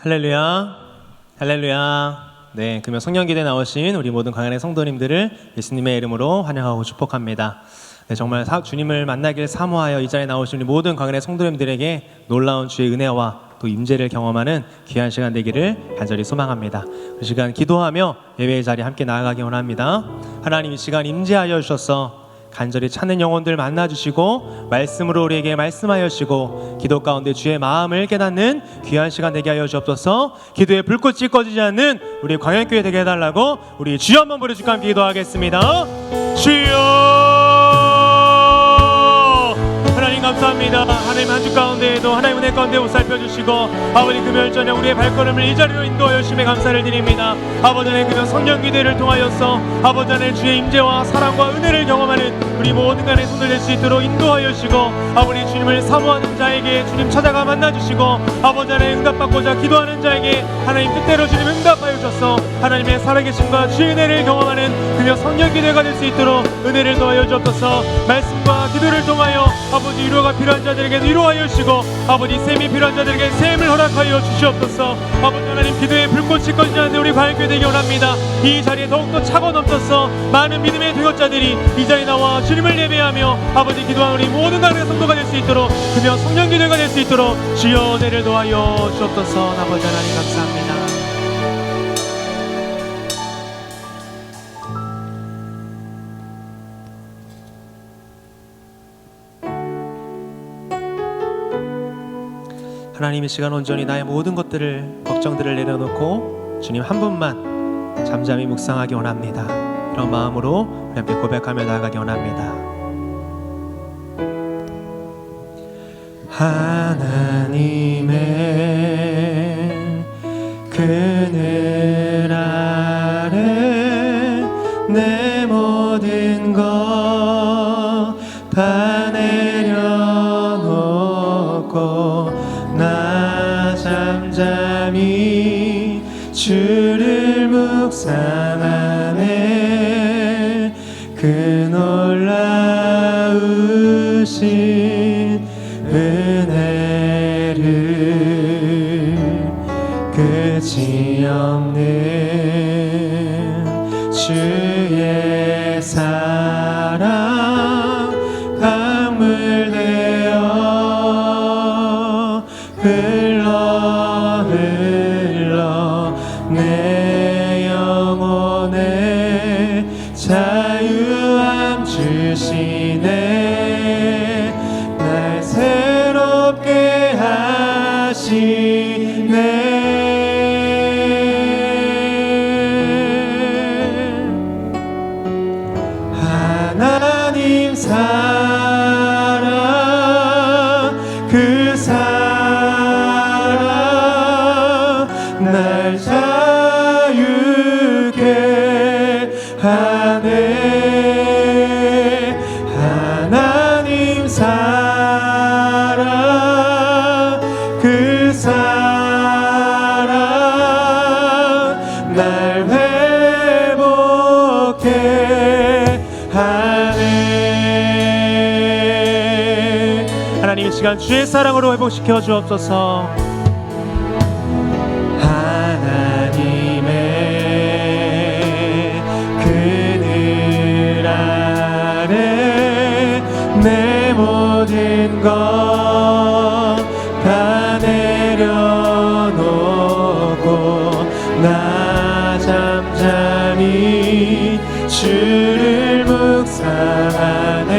할렐루야, 할렐루야. 네, 그러면 성령기대에 나오신 우리 모든 광야의 성도님들을 예수님의 이름으로 환영하고 축복합니다. 네, 정말 주님을 만나길 사모하여 이 자리에 나오신 우리 모든 광야의 성도님들에게 놀라운 주의 은혜와 또 임재를 경험하는 귀한 시간 되기를 간절히 소망합니다. 그 시간 기도하며 예배의 자리에 함께 나아가기 원합니다. 하나님, 이 시간 임재하여 주셔서 간절히 찾는 영혼들 만나주시고 말씀으로 우리에게 말씀하여 주시고 기도 가운데 주의 마음을 깨닫는 귀한 시간 되게 하여 주옵소서. 기도의 불꽃이 꺼지지 않는 우리 광야교회 되게 해달라고 우리 주여 한번 부르시고 함께 기도하겠습니다. 주여, 하나님 감사합니다. 하나님 한 주 가운데에도 하나님 은혜 가운데 옷 살펴주시고 아버지 금요일 저녁 우리의 발걸음을 이 자리로 인도하여 주심에 감사를 드립니다. 아버지 하나님, 그냥 성령 기도를 통하여서 아버지 하나님 주의 임재와 사랑과 은혜를 경험하는 우리 모든 간의 손을 낼 수 있도록 인도하여 주시고 아버지 주님을 사모하는 자에게 주님 찾아가 만나주시고 아버지 하나님 응답받고자 기도하는 자에게 하나님 뜻대로 주님 응답하여 주셔서 하나님의 살아계심과 주의 은혜를 경험하는 그냥 성령 기도가 될 수 있도록 은혜를 더하여 주옵소서. 말씀과 기도를 통하여 아버지 위로가 필요한 자들에게 위로하여 주시고 아버지 샘이 필요한 자들에게 샘을 허락하여 주시옵소서. 아버지 하나님, 기도의 불꽃이 꺼지지 않는 우리 광야교회 되기 원합니다. 이 자리에 더욱더 차고 넘쳐서 많은 믿음의 동역자들이 이 자리에 나와 주님을 예배하며 아버지 기도하는 우리 모든 강의 성도가 될 수 있도록 그며 성령 기도가 될 수 있도록 주여 은혜를 도하여 주옵소서. 아버지 하나님 감사합니다. 하나님, 이 시간 온전히 나의 모든 것들을 걱정들을 내려놓고 주님 한 분만 잠잠히 묵상하기 원합니다. 이런 마음으로 우리 함께 고백하며 나아가기 원합니다. 하나님의 그늘 아래 내 모든 것 다 내려놓고 나 잠잠히 주를 묵상하네. 그 놀라우신 은혜를 끝이 없는 주의 사랑 강물 되어 흘러 내 영혼에 자유함 주시네. 날 새롭게 하시네. 하나님 사랑, 그 사랑 날 자유케 하네. 하나님 사랑, 그 사랑 날 회복해 하네. 하나님, 이 시간 주의 사랑으로 회복시켜 주옵소서. 하나님의 그늘 아래 내 모든 것 다 내려놓고 나 잠잠히 주를 묵상하네.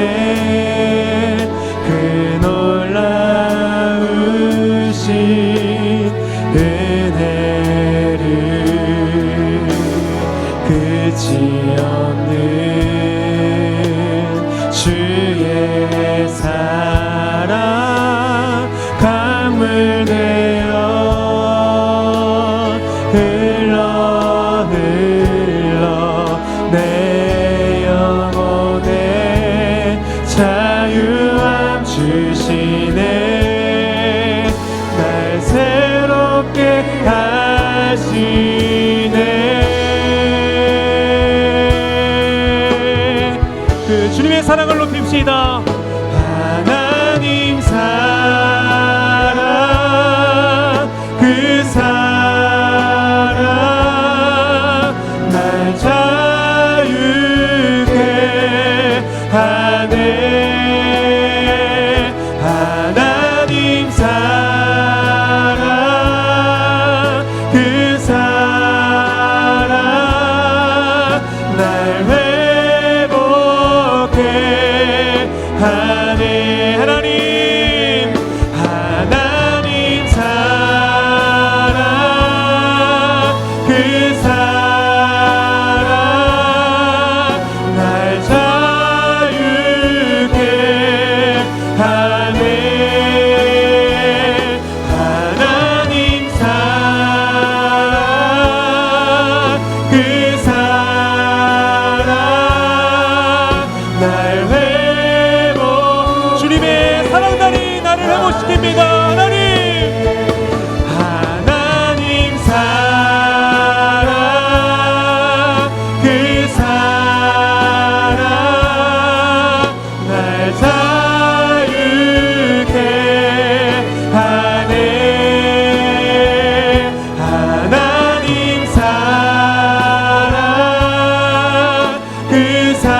그 놀라우신 은혜를 끝이 없는 주의 사랑 기도시킵니다. 하나님 사랑, 그 사랑 날 자유케 하네. 하나님 사랑, 그 사랑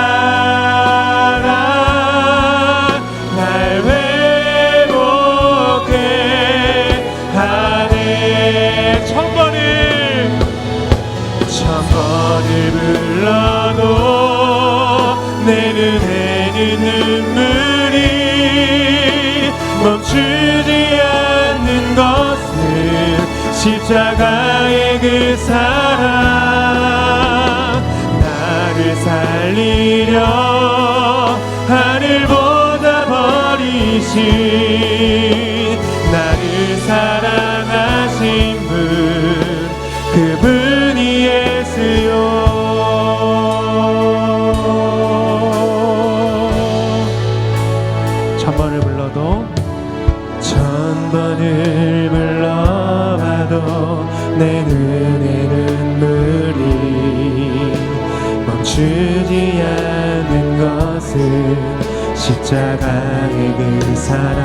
날 회복해 하네. 천번을 불러도 내 눈에는 눈물이 멈추지 않는 것은 십자가의 그 사랑. 나를 살리려 하늘보다 버리신 나를 사랑하신 분, 그분이 예수요. 천번을 불러도 천번을 불러봐도 내 눈에 눈물이 멈추지 않는 것은 십자가의 그 사랑.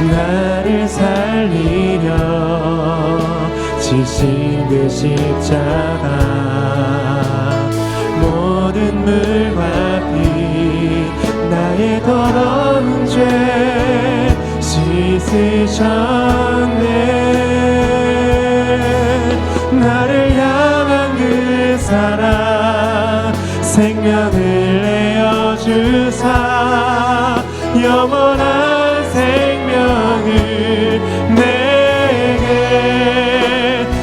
나를 살리려 지신 그 십자가. 모든 물과 피 나의 더러운 죄 씻으셨네. 나를 향한 그 사랑 생명을 내어주사 영원한 생명을 내게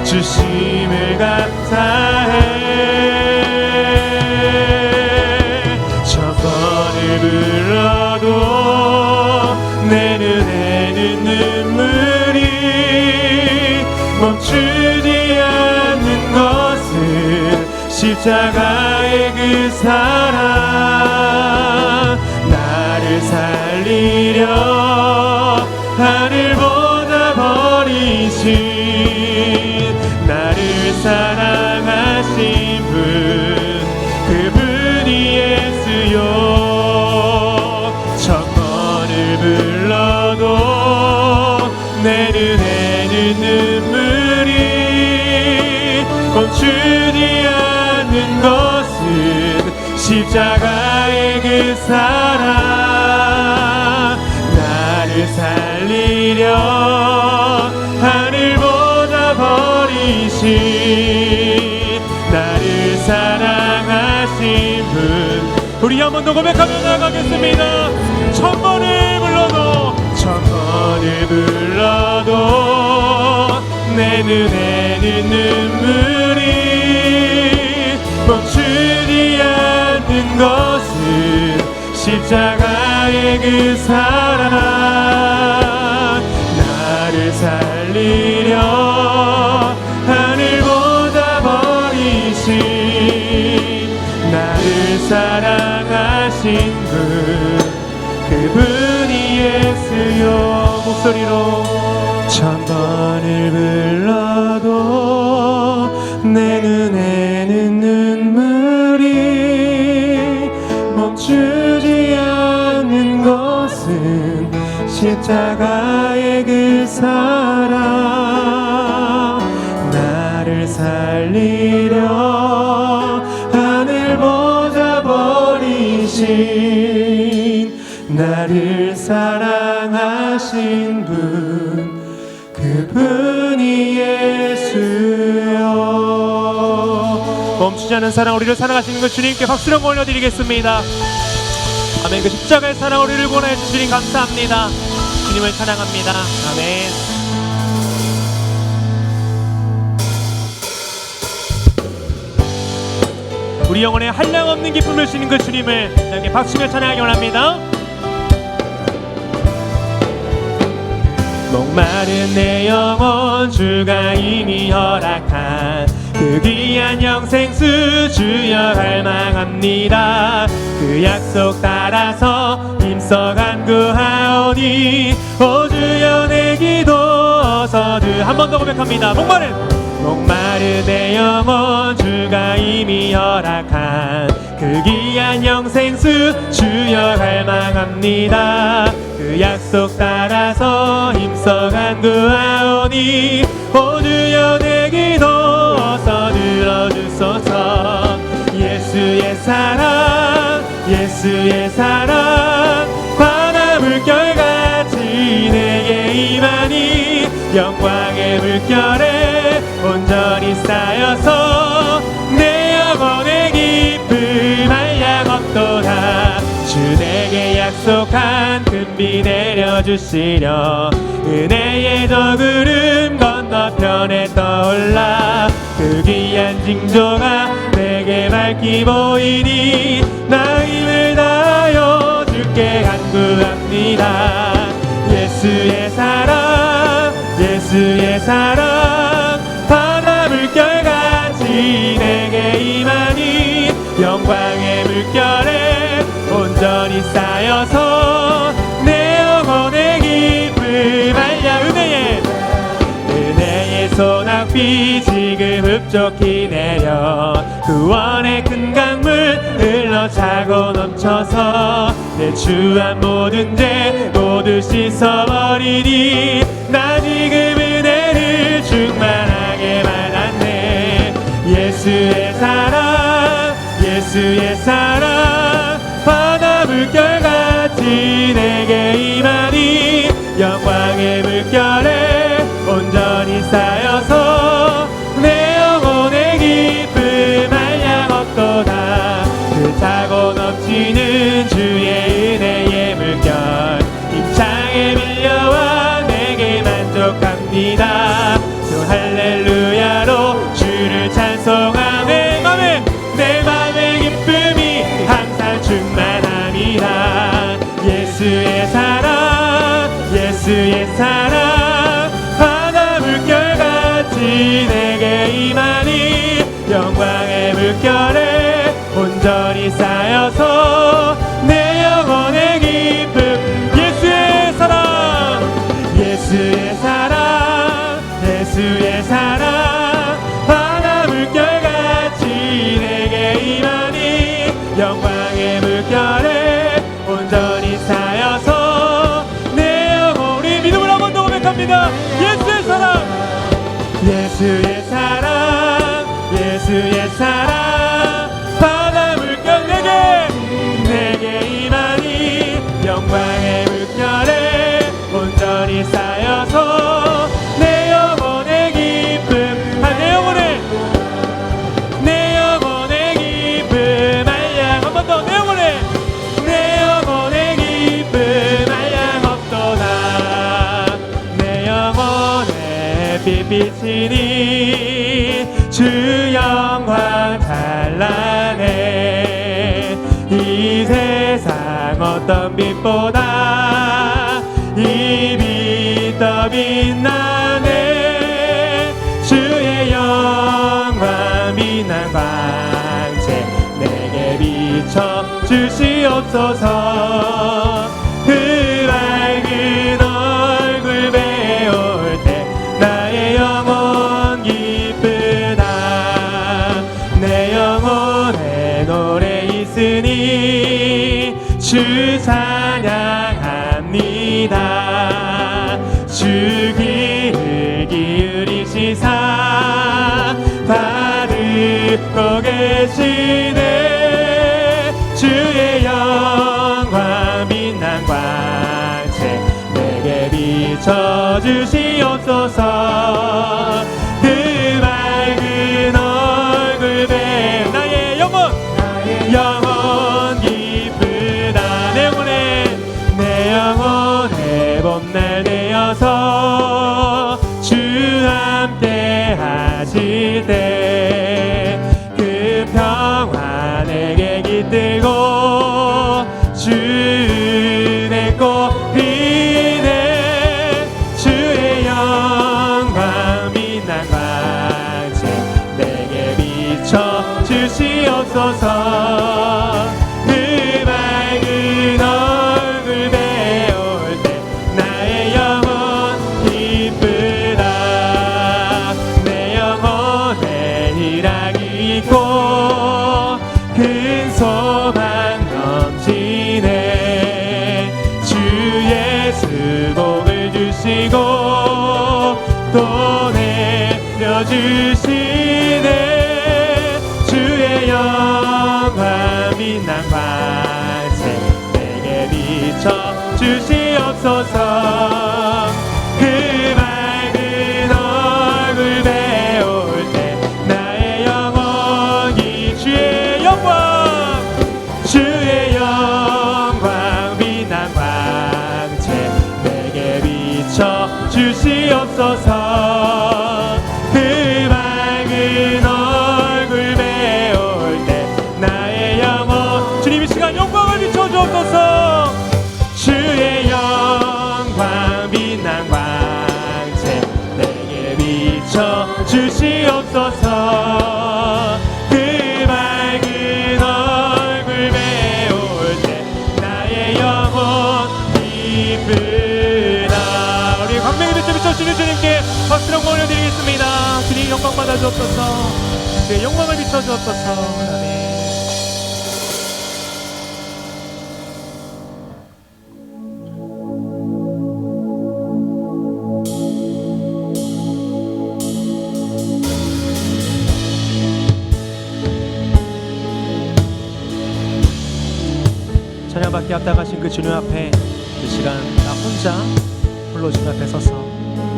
주심을 감사해. 천번을 불러도 내 눈에는 눈물이 멈추지 않는 것은 십자가의 그 사랑. 나를 살리려 하늘보다 버리신 나를 사랑하신 분, 그분이 예수요. 천번을 불러도 내 눈에는 눈물이 멈추지 않는 것은 십자가의 그 사랑. 나를 살리려 하늘보다 버리신 나를 사랑하신 분, 우리 한 번 더 고백하며 나가겠습니다. 천번을 불러도 내 눈에는 눈물이 멈추지 않는 것은 십자가의 그 사랑. 나를 살리려 하늘보다 버리신 나를 사랑하신 분, 그분이 예수요. 목소리로 천번을 불러도 내 눈에는 눈물이 멈추지 않는 것은 십자가의 그 사랑. 나를 살리려 하늘보다 버리신 나를 사랑하신 분, 그분이 예수여. 멈추지 않는 사랑, 우리를 사랑하시는 그 주님께 박수를 올려드리겠습니다. 아멘. 그 십자가의 사랑 우리를 구원하여 주신 주님 감사합니다. 주님을 찬양합니다. 아멘. 우리 영혼에 한량없는 기쁨을 주시는 그 주님을 함께 박수며 찬양하기 원합니다. 목마른 내 영혼, 주가 이미 허락한 그 귀한 영생수 주여 갈망합니다. 그 약속 따라서 힘써 간구하오니 오 주여 내 기도 어서 한 번 더 고백합니다. 목마른 내 영혼 주가 이미 허락한 그 귀한 영생수 주여 갈망합니다. 그 약속 따라서 힘써 간구하오니 오 주여 내 기도 어서 들어주소서. 예수의 사랑 예수의 사랑 바다 물결같이 내게 임하니 영광의 물결에 온전히 쌓여서 내 영혼의 기쁨 한량없도다. 주 내게 약속한 금비 내려주시려 은혜의 저 구름 건너편에 떠올라 그 귀한 징조가 내게 밝히 보이니 나 힘을 다하여 주께 간구합니다. 예수의 사랑 예수의 사랑 바다 물결같이 내게 임하니 영광의 물결에 온전히 쌓여서 내 영혼의 기쁨 한량 은혜의 소낙비 지금 흡족히 내려 구원의 큰 강물 흘러차고 넘쳐서 내 추한 모든 죄 모두 씻어버리니 나 지금 은혜를 충만하게 받았네. 예수의 사랑 예수의 사랑 바다 물결같이 내게 임하니 영광의 물결에 온전히 쌓여서 내 영혼의 기쁨 한량없도다. 그 차고 넘치는 주의 은혜의 물결 힘차게 밀려와 내게 만족합니다. 또 할렐루야로 주를 찬송하네. 내 맘의 기쁨이 항상 충만합니다. 예수의 사랑 예수의 사랑 바다 물결같이 내게 임하니 영광의 물결에 온전히 쌓여서 내 영혼의 기쁨 예수의 사랑 예수의 사랑 예수의 사랑 바다 물결같이 내게 임하니 영광의 물결에 온전히 쌓여서 내 영혼이 믿음을 한 번 더 고백합니다. 예수의 사랑 예수의 사랑 예수의 사랑 바다 물결 내게 임하니 영광의 물결에 온전히 쌓여서 내 영혼의 기쁨 내 영혼의 기쁨 한량 한 번 더 내 영혼의 기쁨 한량없도다. 내 영혼의 빛비치니 주 영광 찬란해. 이 세상 어떤 빛보다 이 빛 더 빛나네. 주의 영광 빛난 광채 내게 비춰 주시옵소서. 그 밝은 얼굴 배울 때 나의 영혼 기쁘다. 내 영혼에 노래 있으니 주 찬양합니다. 주 귀를 기울이시사 다 듣고 계시네. 주의 영광 빛난 광채 내게 비춰주시옵소서. 그 밝은 얼굴 배 나의 영혼 기쁘다. 내 영혼의 봄날 되어서 주 함께 하실 때 그 평화 내게 깃들고 주 내 꽃피네. 주의 영광 빛난 광채 내게 축복을 주시고 또 내려주시네. 주의 영광 빛난 광채 내게 비춰 주시옵소서. 그 맑은 얼굴 배울 때 나의 영혼이 주의 영광 빛난 광채 내게 비춰 주시옵소서. 그 맑은 얼굴 배울 때 나의 영혼 주님 이 시간 영광을 비춰 주옵소서. 주의 영광 빛난 광채 내게 비춰 주시옵소서. 그 맑은 얼굴 배울 때 나의 영혼 기쁘다. 우리 광명의 빛을 비춰주시는 주님께 박수로 올려드리겠습니다. 주님 영광 받아주옵소서. 주의 영광을 비춰주옵소서. 아멘. 찬양받기 앞당하신 그 주님 앞에 이 시간 나 혼자 홀로 주님 앞에 서서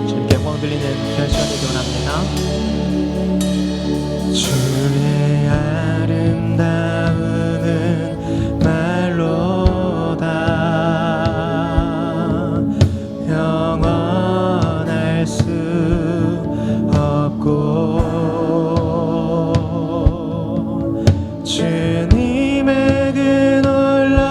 주님께 영광 드리는 귀한 시간 되기 원합니다. 주의 아름다움은 말로다 영원할 수 없고 주님의 그 놀라우심을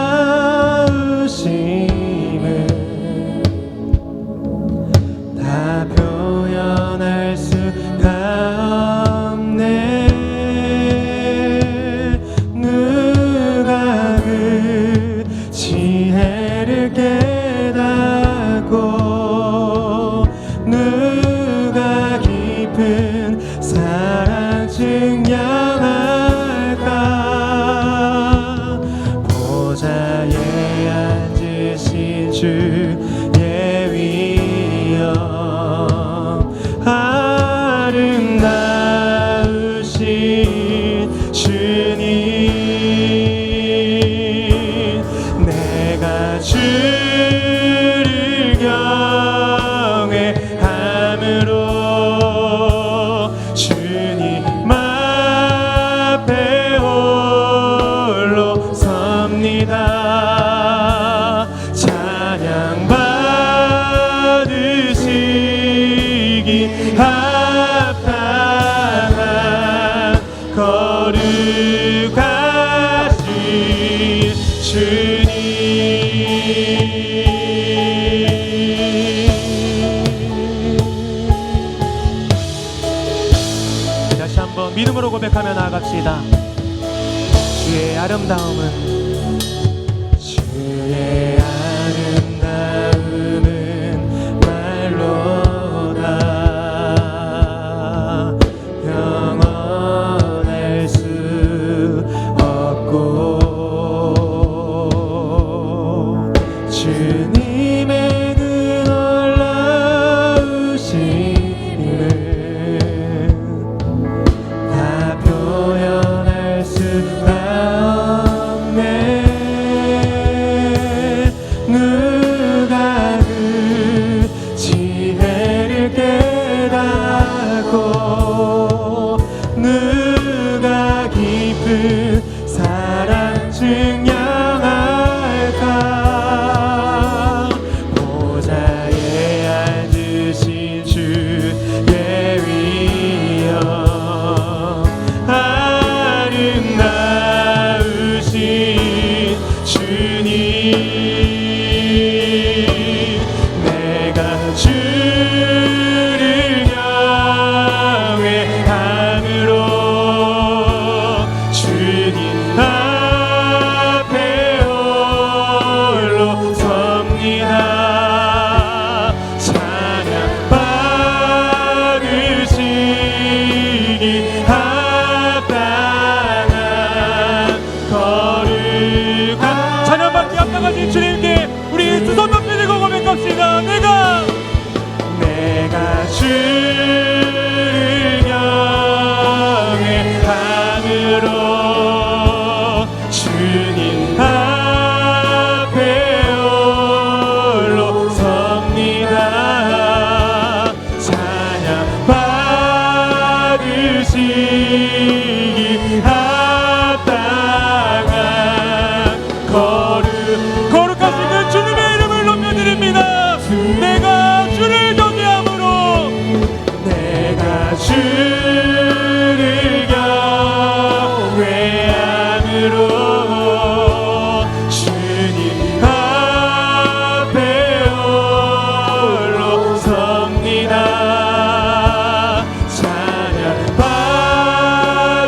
다 표현할 수가 없네. 누가 그 지혜를 깨닫고 누가 깊은 사랑 증명할까. 보좌에 앉으신 주의 위엄 아름다우신 주님 내가 주를 경외함으로 주님 앞에 홀로 섭니다. 찬양 받으시기 합당한 거룩하신 주님. 다시 한번 믿음으로 고백하며 나아갑시다. 주의 아름다움은 주의 아름다움은 말로다 영원할 수 없고 주님의 그 놀라우심을 다 표현할 수가 없네. 주를 경외 함으로 주님 앞에 홀로 섭니다. 찬양 받으시기 합당한 거룩하신 그 주님의 이름을 높여드립니다. 내가 주를 경외함으로 내가 주를 경외함으로 주님 앞에 홀로 섭니다. 찬양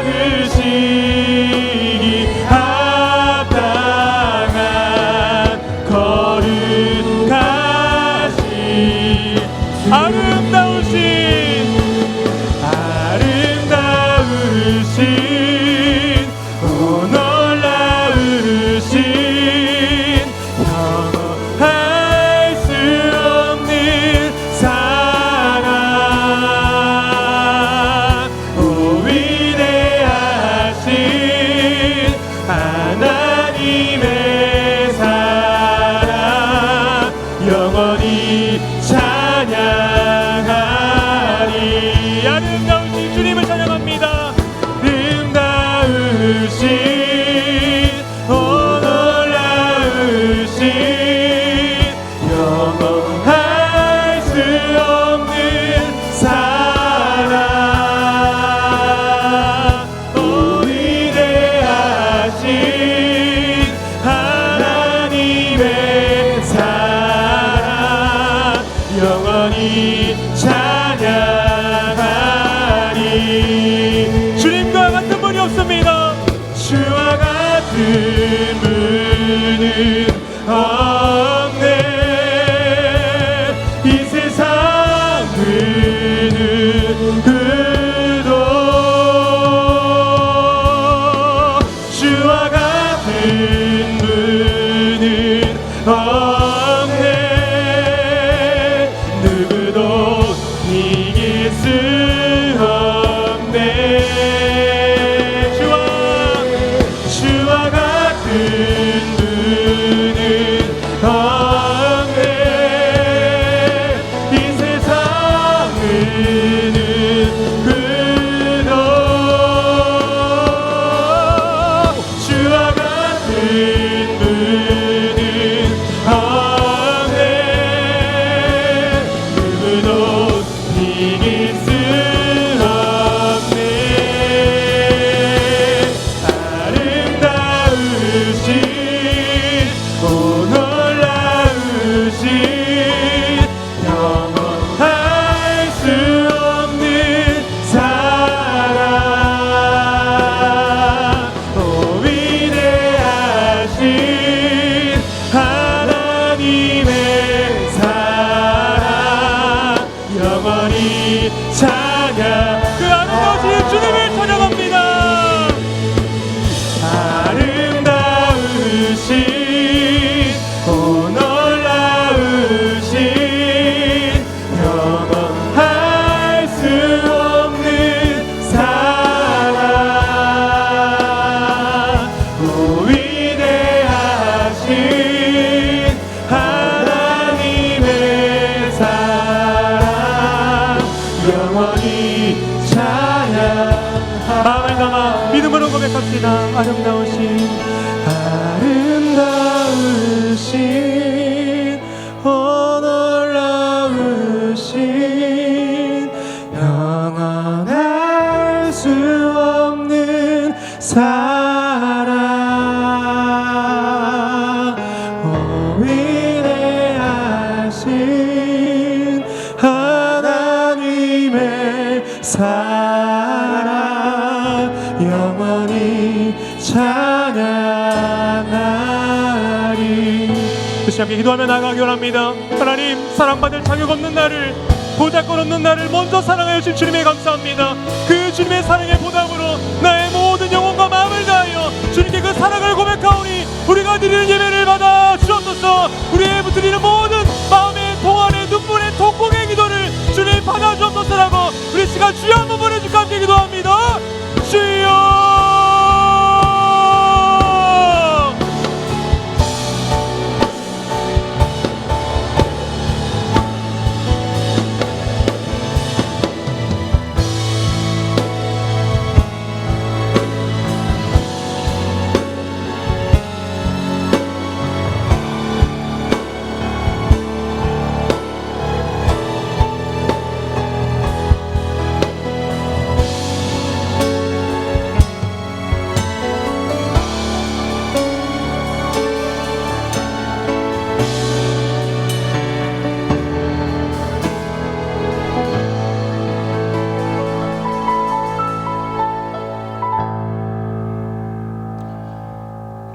받으시기 합당한 거룩하신 아름다우신 오 놀라우신 영원할 수 없는 사랑 오 위대하신 하나님의 사랑 영원히 찬양하리. 아름다우신 주님을 찬양합니다. 아름다우신 오 놀라우신 영원할 수 없는 사랑 오 위대하신 하나님의 사랑 영원히 찬양하리. 주님과 같은 분이 없습니다. 주와 같은 분은 없네. 이 세상 누구도 주와 같은 분은 없네. 누구도 이길 수 없네. 주와 같은 분은 없네. 이 세상은 누구도 주와 같은 분은 없네. 누구도 이길 수 없네. 아름다우신 오 놀라우신 영원할 수 없는 사랑 오 위대하신 하나님의 사랑 영원히 찬양. 그 아름다우신 주님을 찬양합니다. 아름다우신 오 놀라우신 영원할 수 없는 사랑 오 위대하신 하나님의 사랑 영원히 찬양. 마음을 담아 믿음으로 고백합시다. 아름다우신 오 놀라우신 영원할 수 없는 사랑 오 위대하신 하나님의 사랑 영원히 찬양하리. 그 시간 함께 기도하며 나가기 원합니다. 하나님, 사랑받을 자격 없는 나를, 보잘것 없는 나를 먼저 사랑하여 주신 주님에 감사합니다. 그 주님의 사랑의 보답으로 나의 모든 영혼과 마음을 다하여 주님께 그 사랑을 고백하오니 우리가 드리는 예배를 받아 주옵소서. 우리의 드리는 모든 마음의 동안의 눈물의 통곡의 기도를 주님 받아 주옵소서.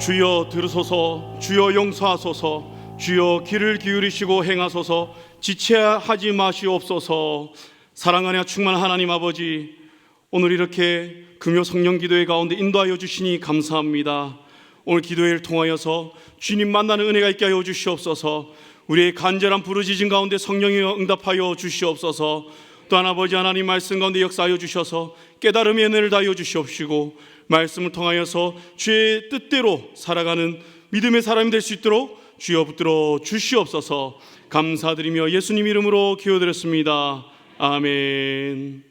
주여 들으소서. 주여 용서하소서. 주여 귀를 기울이시고 행하소서. 지체하지 마시옵소서. 사랑하며 충만한 하나님 아버지, 오늘 이렇게 금요 성령 기도회 가운데 인도하여 주시니 감사합니다. 오늘 기도회를 통하여서 주님 만나는 은혜가 있게 하여 주시옵소서. 우리의 간절한 부르짖음 가운데 성령이여 응답하여 주시옵소서. 또한 아버지 하나님 말씀 가운데 역사하여 주셔서 깨달음의 은혜를 다하여 주시옵시고, 말씀을 통하여서 주의 뜻대로 살아가는 믿음의 사람이 될 수 있도록 주여 붙들어 주시옵소서. 감사드리며 예수님 이름으로 기도드렸습니다. 아멘.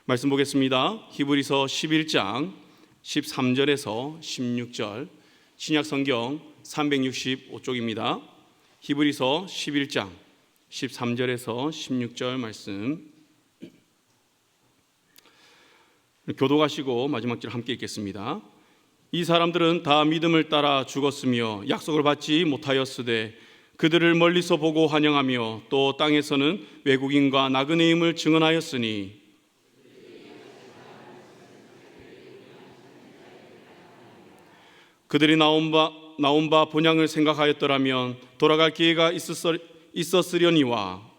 말씀 보겠습니다. 히브리서 11장 13절에서 16절, 신약성경 365쪽입니다. 히브리서 11장 13절에서 16절 말씀 교독하시고 마지막 절 함께 읽겠습니다. 이 사람들은 다 믿음을 따라 죽었으며 약속을 받지 못하였으되 그들을 멀리서 보고 환영하며 또 땅에서는 외국인과 나그네임을 증언하였으니 그들이 나온 바 본향을 생각하였더라면 돌아갈 기회가 있었으려니와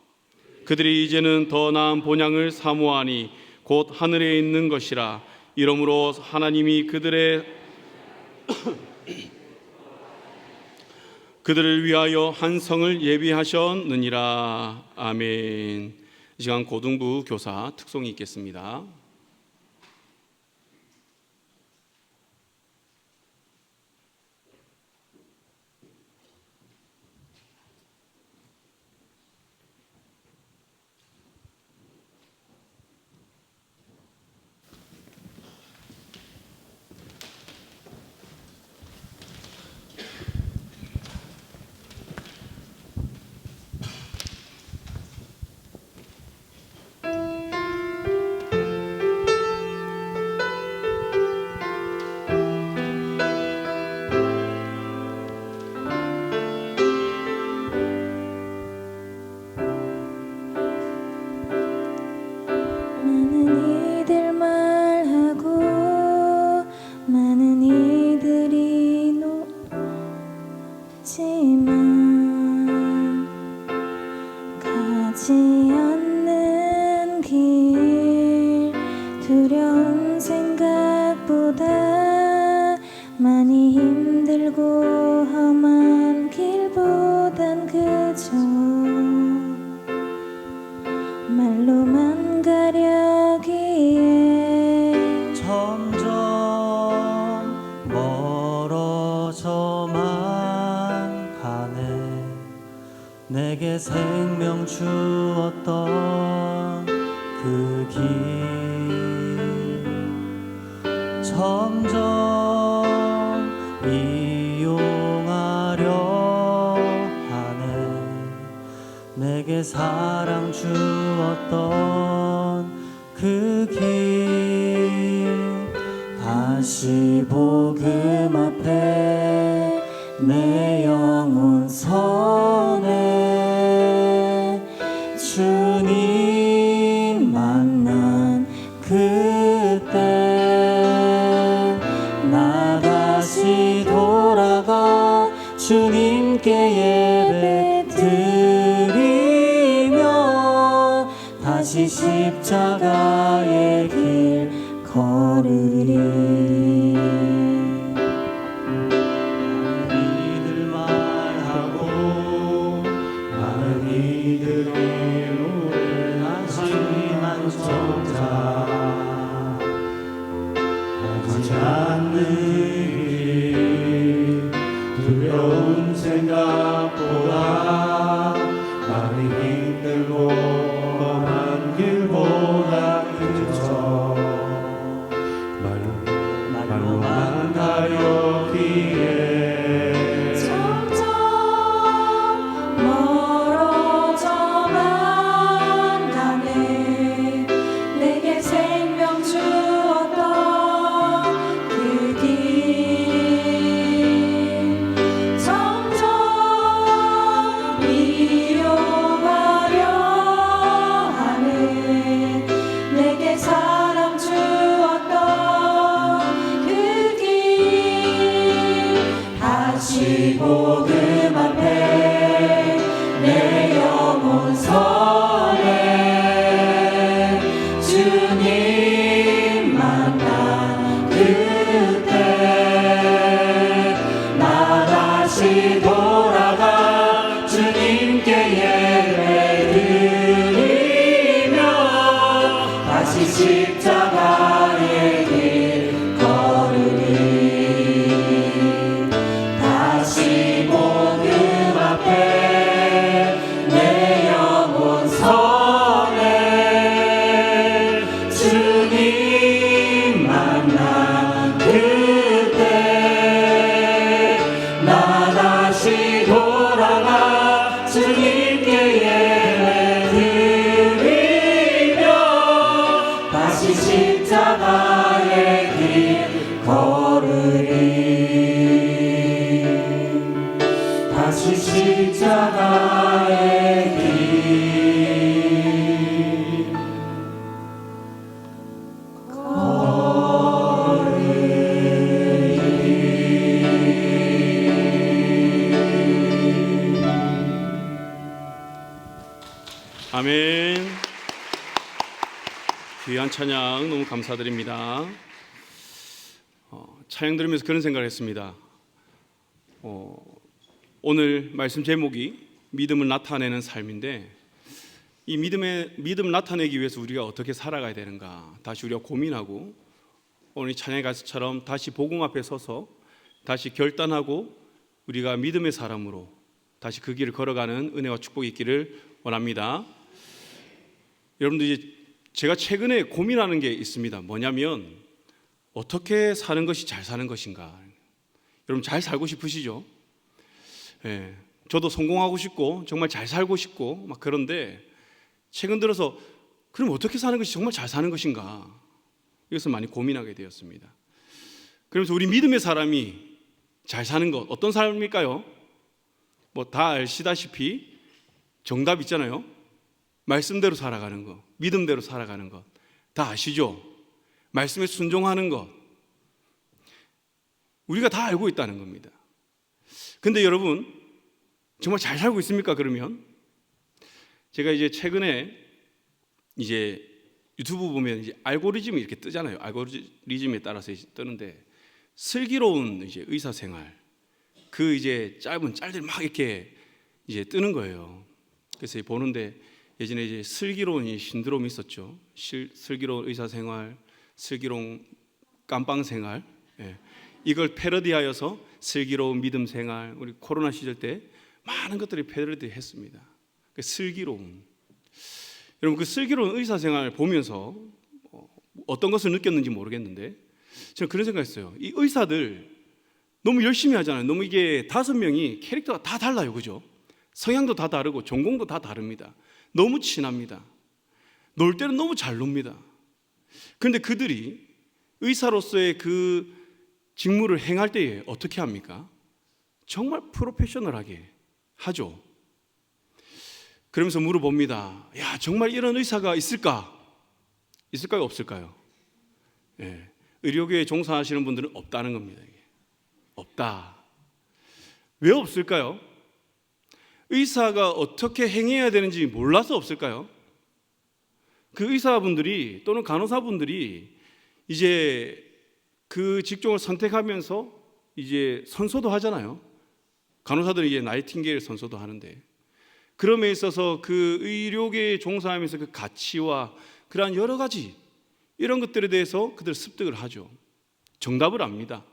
그들이 이제는 더 나은 본향을 사모하니 곧 하늘에 있는 것이라. 이러므로 하나님이 그들을 위하여 한 성을 예비하셨느니라. 아멘. 이 시간 고등부 교사 특송이 있겠습니다. 내게 생명 주었던 그 길 점점 이용하려 하네. 내게 사랑 주었던 그 길 다시 복음 앞에 내 영혼 선해. 주님 만난 그때 나 다시 돌아가 주님께 예배 드리며 다시 십자가의 길 걸으리. 두려운 생각보다 많이 힘들고 험한 길보다 그저 말로 아멘. 귀한 찬양 너무 감사드립니다. 찬양 들으면서 그런 생각을 했습니다. 오늘 말씀 제목이 믿음을 나타내는 삶인데, 이 믿음을 나타내기 위해서 우리가 어떻게 살아가야 되는가 다시 우리가 고민하고, 오늘 찬양의 가수처럼 다시 복음 앞에 서서 다시 결단하고 우리가 믿음의 사람으로 다시 그 길을 걸어가는 은혜와 축복이 있기를 원합니다. 여러분들, 이제 제가 최근에 고민하는 게 있습니다. 뭐냐면 어떻게 사는 것이 잘 사는 것인가. 여러분 잘 살고 싶으시죠? 예, 저도 성공하고 싶고 정말 잘 살고 싶고 막 그런데 최근 들어서 그럼 어떻게 사는 것이 정말 잘 사는 것인가, 이것을 많이 고민하게 되었습니다. 그러면서 우리 믿음의 사람이 잘 사는 것 어떤 삶일까요? 뭐 다 아시다시피 정답 있잖아요. 말씀대로 살아가는 것, 믿음대로 살아가는 것 다 아시죠? 말씀에 순종하는 것, 우리가 다 알고 있다는 겁니다. 근데 여러분 정말 잘 살고 있습니까? 그러면 제가 이제 최근에 이제 유튜브 보면 이제 알고리즘이 이렇게 뜨잖아요. 알고리즘에 따라서 이제 뜨는데, 슬기로운 이제 의사 생활, 그 이제 짧은 짤들 막 이렇게 이제 뜨는 거예요. 그래서 보는데 예전에 이제 슬기로운 이 신드롬이 있었죠. 슬기로운 의사 생활, 슬기로운 깜빵 생활, 예. 이걸 패러디하여서 슬기로운 믿음 생활, 우리 코로나 시절 때 많은 것들이 패러디했습니다. 그 슬기로운, 여러분 그 슬기로운 의사 생활 보면서 어떤 것을 느꼈는지 모르겠는데 저는 그런 생각했어요. 이 의사들 너무 열심히 하잖아요. 너무 이게 5명이 캐릭터가 다 달라요, 그죠? 성향도 다 다르고 전공도 다 다릅니다. 너무 친합니다. 놀 때는 너무 잘 놉니다. 그런데 그들이 의사로서의 그 직무를 행할 때에 어떻게 합니까? 정말 프로페셔널하게 하죠. 그러면서 물어봅니다. 야, 정말 이런 의사가 있을까? 있을까요? 없을까요? 예. 의료계에 종사하시는 분들은 없다는 겁니다. 이게. 없다. 왜 없을까요? 의사가 어떻게 행해야 되는지 몰라서 없을까요? 그 의사분들이 또는 간호사분들이 이제 그 직종을 선택하면서 이제 선서도 하잖아요. 간호사들이 이제 나이팅게일 선서도 하는데, 그럼에 있어서 그 의료계에 종사하면서 그 가치와 그러한 여러 가지 이런 것들에 대해서 그들 습득을 하죠. 정답을 압니다.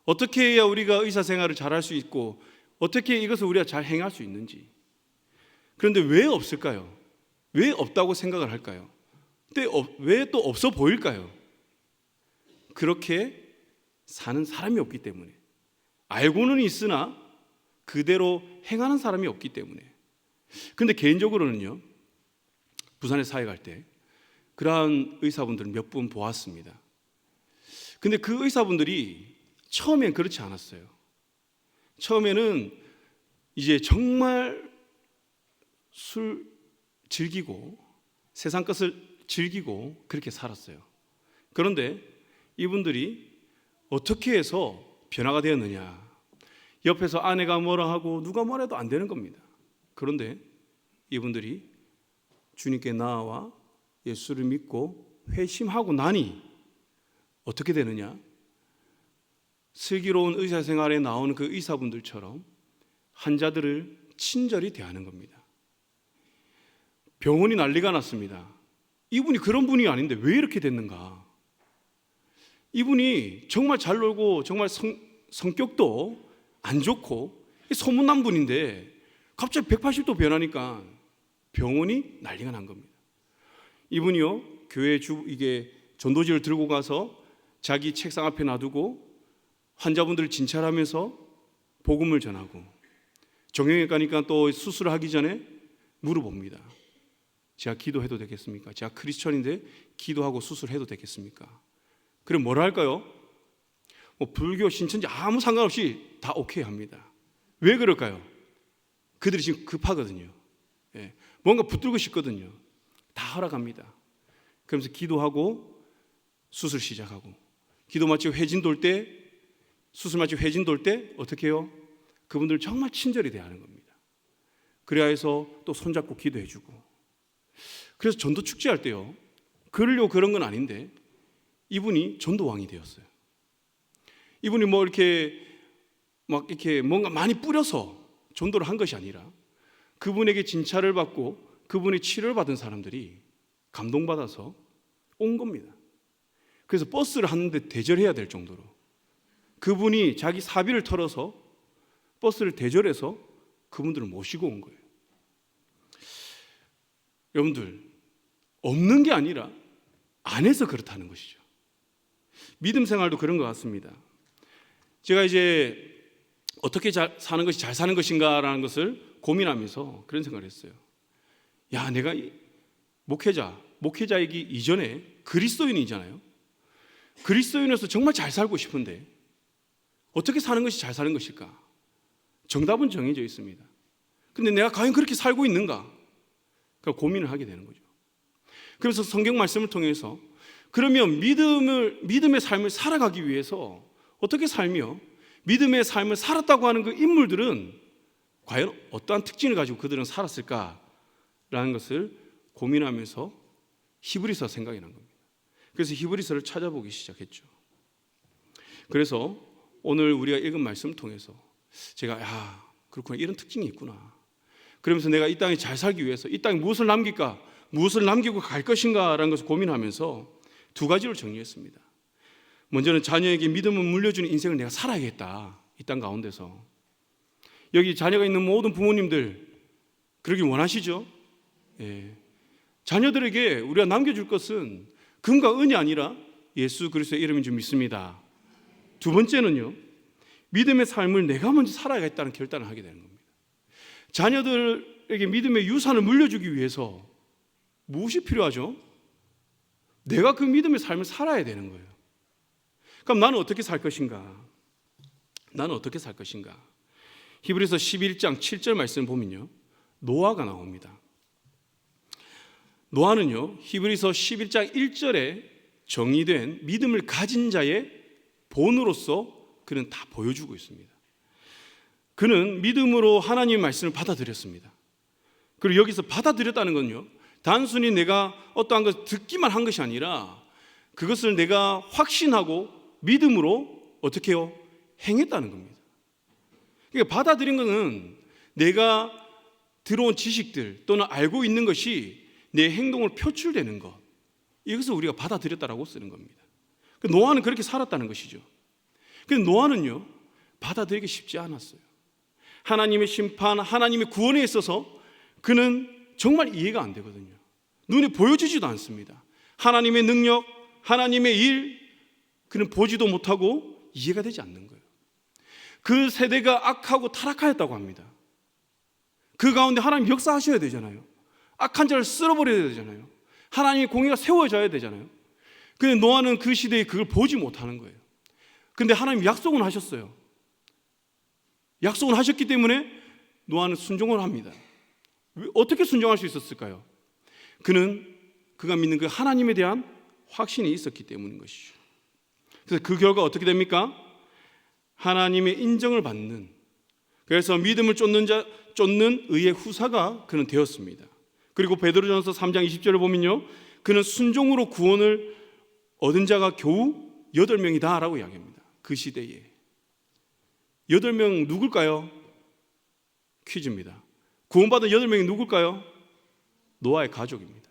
어떻게 해야 우리가 의사 생활을 잘할 수 있고 어떻게 이것을 우리가 잘 행할 수 있는지. 그런데 왜 없을까요? 왜 없다고 생각을 할까요? 근데 왜 또 없어 보일까요? 그렇게 사는 사람이 없기 때문에, 알고는 있으나 그대로 행하는 사람이 없기 때문에. 그런데 개인적으로는요, 부산에 사회 갈 때 그러한 의사분들을 몇 분 보았습니다. 근데 그 의사분들이 처음엔 그렇지 않았어요. 처음에는 이제 정말 술 즐기고 세상 것을 즐기고 그렇게 살았어요. 그런데 이분들이 어떻게 해서 변화가 되었느냐? 옆에서 아내가 뭐라 하고 누가 뭐라 해도 안 되는 겁니다. 그런데 이분들이 주님께 나아와 예수를 믿고 회심하고 나니 어떻게 되느냐? 슬기로운 의사생활에 나오는 그 의사분들처럼 환자들을 친절히 대하는 겁니다. 병원이 난리가 났습니다. 이분이 그런 분이 아닌데 왜 이렇게 됐는가? 이분이 정말 잘 놀고 정말 성격도 안 좋고 소문난 분인데 갑자기 180도 변하니까 병원이 난리가 난 겁니다. 이분이요, 교회 이게 전도지를 들고 가서 자기 책상 앞에 놔두고 환자분들을 진찰하면서 복음을 전하고, 정형외과 가니까 또 수술을 하기 전에 물어봅니다. 제가 기도해도 되겠습니까? 제가 크리스천인데 기도하고 수술해도 되겠습니까? 그럼 뭐라 할까요? 뭐 불교, 신천지 아무 상관없이 다 오케이 합니다. 왜 그럴까요? 그들이 지금 급하거든요. 예, 뭔가 붙들고 싶거든요. 다 허락합니다. 그러면서 기도하고 수술 시작하고, 기도 마치고 회진 돌 때, 수술 마치고 회진 돌 때 어떻게 해요? 그분들 정말 친절히 대하는 겁니다. 그래야 해서 또 손잡고 기도해주고, 그래서 전도 축제할 때요, 그러려고 그런 건 아닌데 이분이 전도왕이 되었어요. 이분이 뭐 이렇게 막 이렇게 뭔가 많이 뿌려서 전도를 한 것이 아니라 그분에게 진찰을 받고 그분의 치료를 받은 사람들이 감동받아서 온 겁니다. 그래서 버스를 한 대 대절해야 될 정도로 그분이 자기 사비를 털어서 버스를 대절해서 그분들을 모시고 온 거예요. 여러분들, 없는 게 아니라 안 해서 그렇다는 것이죠. 믿음 생활도 그런 것 같습니다. 제가 이제 어떻게 사는 것이 잘 사는 것인가라는 것을 고민하면서 그런 생각을 했어요. 야, 내가 목회자이기 이전에 그리스도인이잖아요. 그리스도인으로서 정말 잘 살고 싶은데 어떻게 사는 것이 잘 사는 것일까? 정답은 정해져 있습니다. 근데 내가 과연 그렇게 살고 있는가? 그러니까 고민을 하게 되는 거죠. 그래서 성경 말씀을 통해서 그러면 믿음의 삶을 살아가기 위해서 어떻게 살며 믿음의 삶을 살았다고 하는 그 인물들은 과연 어떠한 특징을 가지고 그들은 살았을까라는 것을 고민하면서 히브리서 생각이 난 겁니다. 그래서 히브리서를 찾아보기 시작했죠. 그래서 오늘 우리가 읽은 말씀을 통해서 제가 그렇구나, 이런 특징이 있구나. 그러면서 내가 이 땅에 잘 살기 위해서 이 땅에 무엇을 남길까, 무엇을 남기고 갈 것인가라는 것을 고민하면서 두 가지로 정리했습니다. 먼저는 자녀에게 믿음을 물려주는 인생을 내가 살아야겠다. 이 땅 가운데서. 여기 자녀가 있는 모든 부모님들 그러길 원하시죠? 예. 자녀들에게 우리가 남겨줄 것은 금과 은이 아니라 예수 그리스도의 이름인 줄 믿습니다. 두 번째는요, 믿음의 삶을 내가 먼저 살아야겠다는 결단을 하게 되는 겁니다. 자녀들에게 믿음의 유산을 물려주기 위해서 무엇이 필요하죠? 내가 그 믿음의 삶을 살아야 되는 거예요. 그럼 나는 어떻게 살 것인가? 히브리서 11장 7절 말씀 보면요, 노아가 나옵니다. 노아는요, 히브리서 11장 1절에 정의된 믿음을 가진 자의 본으로서 그는 다 보여주고 있습니다. 그는 믿음으로 하나님의 말씀을 받아들였습니다. 그리고 여기서 받아들였다는 건요, 단순히 내가 어떠한 것을 듣기만 한 것이 아니라 그것을 내가 확신하고 믿음으로 어떻게 해요? 행했다는 겁니다. 그러니까 받아들인 것은 내가 들어온 지식들 또는 알고 있는 것이 내 행동을 표출되는 것, 이것을 우리가 받아들였다라고 쓰는 겁니다. 노아는 그렇게 살았다는 것이죠. 근데 노아는요, 받아들이기 쉽지 않았어요. 하나님의 심판, 하나님의 구원에 있어서 그는 정말 이해가 안 되거든요. 눈에 보여지지도 않습니다. 하나님의 능력, 하나님의 일, 그는 보지도 못하고 이해가 되지 않는 거예요. 그 세대가 악하고 타락하였다고 합니다. 그 가운데 하나님 역사하셔야 되잖아요. 악한 자를 쓸어버려야 되잖아요. 하나님의 공의가 세워져야 되잖아요. 근데 노아는 그 시대에 그걸 보지 못하는 거예요. 근데 하나님 약속은 하셨어요. 약속은 하셨기 때문에 노아는 순종을 합니다. 어떻게 순종할 수 있었을까요? 그가 믿는 그 하나님에 대한 확신이 있었기 때문인 것이죠. 그래서 그 결과 어떻게 됩니까? 하나님의 인정을 받는, 그래서 믿음을 쫓는 의의 후사가 그는 되었습니다. 그리고 베드로전서 3장 20절을 보면요, 그는 순종으로 구원을 얻은 자가 겨우 8명이다 라고 이야기합니다. 그 시대에 8명 누굴까요? 퀴즈입니다. 구원받은 8명이 누굴까요? 노아의 가족입니다.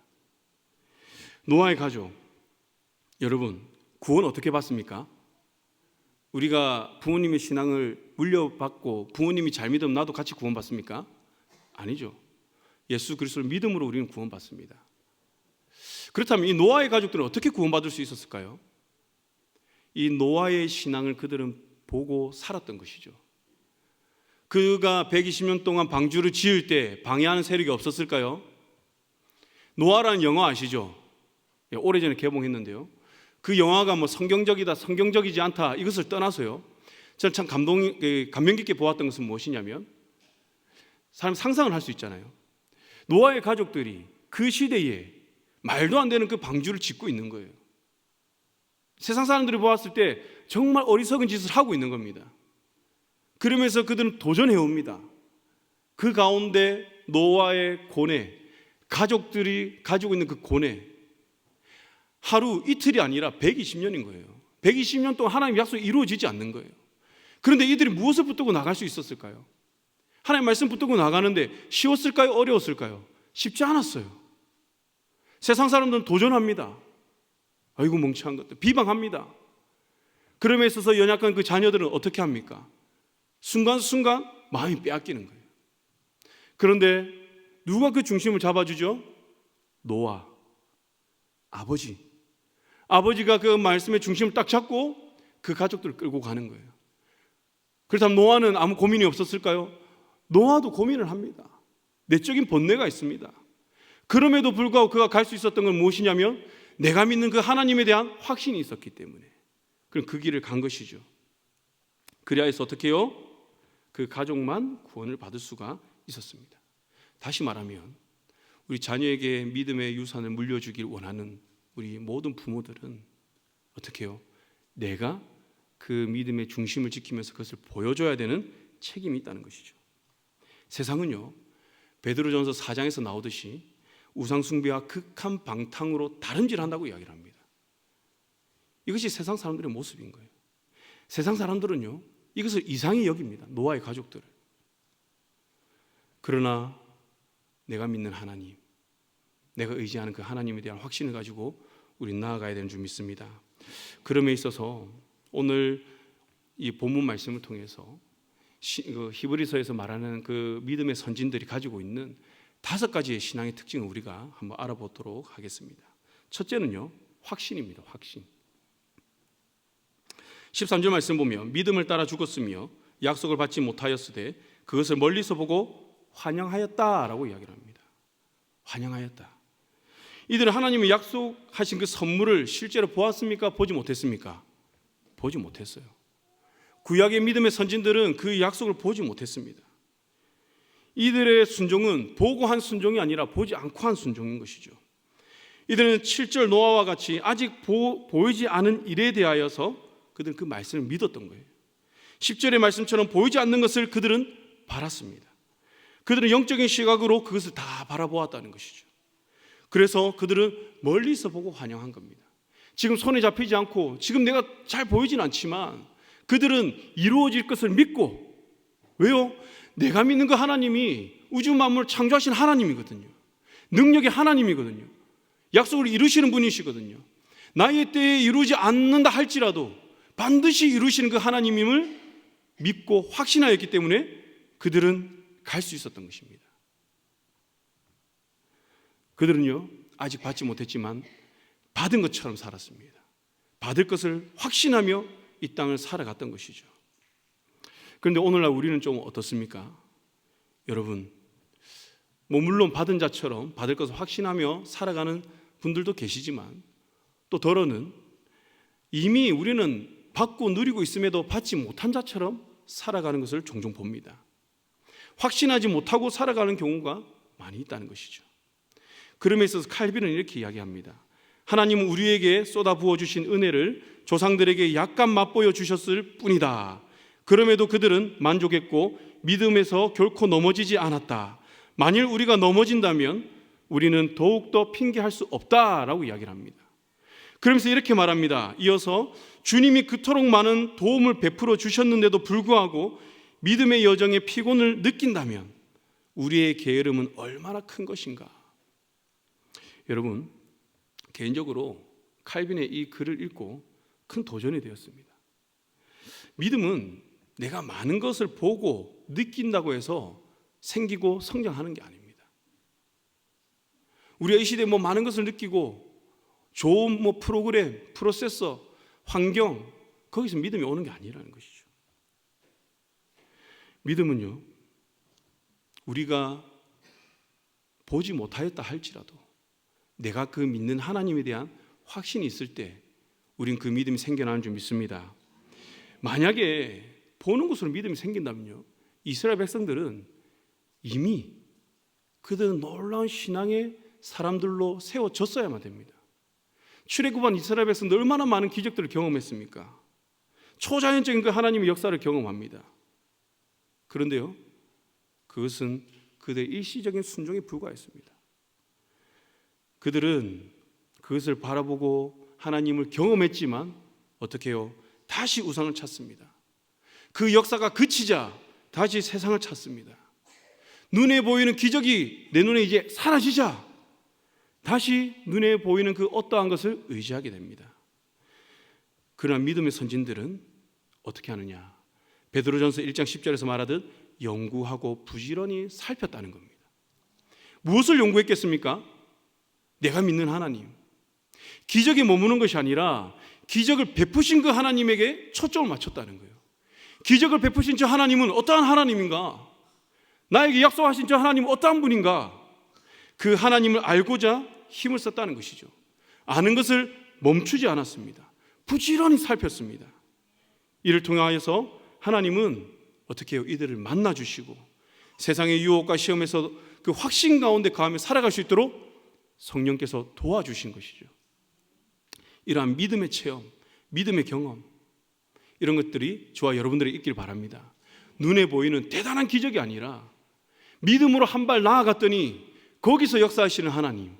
노아의 가족. 여러분, 구원 어떻게 받습니까? 우리가 부모님의 신앙을 물려받고 부모님이 잘 믿으면 나도 같이 구원받습니까? 아니죠. 예수 그리스도를 믿음으로 우리는 구원받습니다. 그렇다면 이 노아의 가족들은 어떻게 구원받을 수 있었을까요? 이 노아의 신앙을 그들은 보고 살았던 것이죠. 그가 120년 동안 방주를 지을 때 방해하는 세력이 없었을까요? 노아라는 영화 아시죠? 오래전에 개봉했는데요. 그 영화가 뭐 성경적이다, 성경적이지 않다, 이것을 떠나서요, 저는 참 감명 깊게 보았던 것은 무엇이냐면, 사람 상상을 할 수 있잖아요. 노아의 가족들이 그 시대에 말도 안 되는 그 방주를 짓고 있는 거예요. 세상 사람들이 보았을 때 정말 어리석은 짓을 하고 있는 겁니다. 그러면서 그들은 도전해 옵니다. 그 가운데 노아의 고뇌, 가족들이 가지고 있는 그 고뇌, 하루 이틀이 아니라 120년인 거예요. 120년 동안 하나님 약속이 이루어지지 않는 거예요. 그런데 이들이 무엇을 붙들고 나갈 수 있었을까요? 하나님 말씀 붙들고 나가는데 쉬웠을까요? 어려웠을까요? 쉽지 않았어요. 세상 사람들은 도전합니다. 아이고 멍청한 것들, 비방합니다. 그럼에 있어서 연약한 그 자녀들은 어떻게 합니까? 순간순간 마음이 빼앗기는 거예요. 그런데 누가 그 중심을 잡아주죠? 노아, 아버지가 그 말씀의 중심을 딱 잡고 그 가족들을 끌고 가는 거예요. 그렇다면 노아는 아무 고민이 없었을까요? 노아도 고민을 합니다. 내적인 번뇌가 있습니다. 그럼에도 불구하고 그가 갈 수 있었던 건 무엇이냐면 내가 믿는 그 하나님에 대한 확신이 있었기 때문에 그럼 그 길을 간 것이죠. 그리하여서 어떻게 해요? 그 가족만 구원을 받을 수가 있었습니다. 다시 말하면 우리 자녀에게 믿음의 유산을 물려주길 원하는 우리 모든 부모들은 어떻게 해요? 내가 그 믿음의 중심을 지키면서 그것을 보여줘야 되는 책임이 있다는 것이죠. 세상은요, 베드로전서 4장에서 나오듯이 우상숭배와 극한 방탕으로 다름질한다고 이야기를 합니다. 이것이 세상 사람들의 모습인 거예요. 세상 사람들은요, 이것을 이상히 여깁니다. 노아의 가족들을. 그러나 내가 믿는 하나님, 내가 의지하는 그 하나님에 대한 확신을 가지고 우린 나아가야 되는 줄 믿습니다. 그럼에 있어서 오늘 이 본문 말씀을 통해서 히브리서에서 말하는 그 믿음의 선진들이 가지고 있는 5가지의 신앙의 특징을 우리가 한번 알아보도록 하겠습니다. 첫째는요, 확신입니다. 확신. 13절 말씀 보면 믿음을 따라 죽었으며 약속을 받지 못하였으되 그것을 멀리서 보고 환영하였다라고 이야기를 합니다. 환영하였다. 이들은 하나님이 약속하신 그 선물을 실제로 보았습니까? 보지 못했습니까? 보지 못했어요. 구약의 믿음의 선진들은 그 약속을 보지 못했습니다. 이들의 순종은 보고 한 순종이 아니라 보지 않고 한 순종인 것이죠. 이들은 7절 노아와 같이 아직 보이지 않은 일에 대하여서 그들은 그 말씀을 믿었던 거예요. 10절의 말씀처럼 보이지 않는 것을 그들은 바랐습니다. 그들은 영적인 시각으로 그것을 다 바라보았다는 것이죠. 그래서 그들은 멀리서 보고 환영한 겁니다. 지금 손에 잡히지 않고 지금 내가 잘 보이진 않지만 그들은 이루어질 것을 믿고, 왜요? 내가 믿는 그 하나님이 우주 만물을 창조하신 하나님이거든요. 능력의 하나님이거든요. 약속을 이루시는 분이시거든요. 나의 때에 이루지 않는다 할지라도 반드시 이루시는 그 하나님임을 믿고 확신하였기 때문에 그들은 갈 수 있었던 것입니다. 그들은요, 아직 받지 못했지만 받은 것처럼 살았습니다. 받을 것을 확신하며 이 땅을 살아갔던 것이죠. 그런데 오늘날 우리는 좀 어떻습니까? 여러분, 물론 받은 자처럼 받을 것을 확신하며 살아가는 분들도 계시지만 또 더러는 이미 우리는 받고 누리고 있음에도 받지 못한 자처럼 살아가는 것을 종종 봅니다. 확신하지 못하고 살아가는 경우가 많이 있다는 것이죠. 그럼에 있어서 칼빈은 이렇게 이야기합니다. 하나님은 우리에게 쏟아 부어주신 은혜를 조상들에게 약간 맛보여 주셨을 뿐이다. 그럼에도 그들은 만족했고 믿음에서 결코 넘어지지 않았다. 만일 우리가 넘어진다면 우리는 더욱더 핑계할 수 없다라고 이야기를 합니다. 그러면서 이렇게 말합니다. 이어서 주님이 그토록 많은 도움을 베풀어 주셨는데도 불구하고 믿음의 여정에 피곤을 느낀다면 우리의 게으름은 얼마나 큰 것인가. 여러분, 개인적으로 칼빈의 이 글을 읽고 큰 도전이 되었습니다. 믿음은 내가 많은 것을 보고 느낀다고 해서 생기고 성장하는 게 아닙니다. 우리가 이 시대에 많은 것을 느끼고 좋은 프로그램, 프로세서, 환경, 거기서 믿음이 오는 게 아니라는 것이죠. 믿음은요, 우리가 보지 못하였다 할지라도 내가 그 믿는 하나님에 대한 확신이 있을 때 우린 그 믿음이 생겨나는 줄 믿습니다. 만약에 보는 것으로 믿음이 생긴다면요, 이스라엘 백성들은 이미 그들은 놀라운 신앙의 사람들로 세워졌어야만 됩니다. 출애굽한 이스라엘 백성들 얼마나 많은 기적들을 경험했습니까? 초자연적인 그 하나님의 역사를 경험합니다. 그런데요, 그것은 그들의 일시적인 순종에 불과했습니다. 그들은 그것을 바라보고 하나님을 경험했지만 어떻게 해요? 다시 우상을 찾습니다. 그 역사가 그치자 다시 세상을 찾습니다. 눈에 보이는 기적이 내 눈에 이제 사라지자 다시 눈에 보이는 그 어떠한 것을 의지하게 됩니다. 그러나 믿음의 선진들은 어떻게 하느냐? 베드로전서 1장 10절에서 말하듯 연구하고 부지런히 살폈다는 겁니다. 무엇을 연구했겠습니까? 내가 믿는 하나님. 기적에 머무는 것이 아니라 기적을 베푸신 그 하나님에게 초점을 맞췄다는 거예요. 기적을 베푸신 저 하나님은 어떠한 하나님인가? 나에게 약속하신 저 하나님은 어떠한 분인가? 그 하나님을 알고자 힘을 썼다는 것이죠. 아는 것을 멈추지 않았습니다. 부지런히 살폈습니다. 이를 통하여서 하나님은 어떻게 해요? 이들을 만나주시고 세상의 유혹과 시험에서 그 확신 가운데 가며 살아갈 수 있도록 성령께서 도와주신 것이죠. 이러한 믿음의 체험, 믿음의 경험, 이런 것들이 저와 여러분들이 있길 바랍니다. 눈에 보이는 대단한 기적이 아니라 믿음으로 한 발 나아갔더니 거기서 역사하시는 하나님,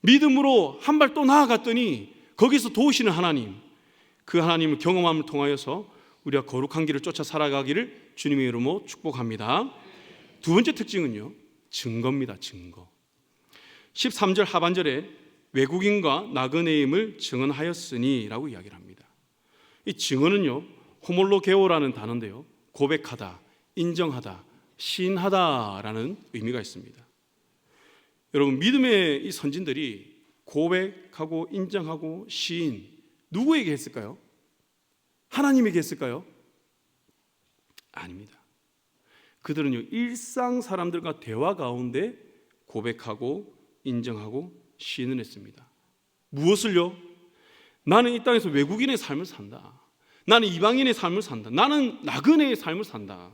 믿음으로 한 발 또 나아갔더니 거기서 도우시는 하나님, 그 하나님을 경험함을 통하여서 우리가 거룩한 길을 쫓아 살아가기를 주님의 이름으로 축복합니다. 두 번째 특징은요, 증거입니다. 증거. 13절 하반절에 외국인과 나그네임을 증언하였으니 라고 이야기를 합니다. 이 증언은요, 호몰로게오라는 단어인데요, 고백하다, 인정하다, 시인하다라는 의미가 있습니다. 여러분, 믿음의 이 선진들이 고백하고 인정하고 시인, 누구에게 했을까요? 하나님에게 했을까요? 아닙니다. 그들은요, 일상 사람들과 대화 가운데 고백하고 인정하고 시인을 했습니다. 무엇을요? 나는 이 땅에서 외국인의 삶을 산다. 나는 이방인의 삶을 산다. 나는 나그네의 삶을 산다.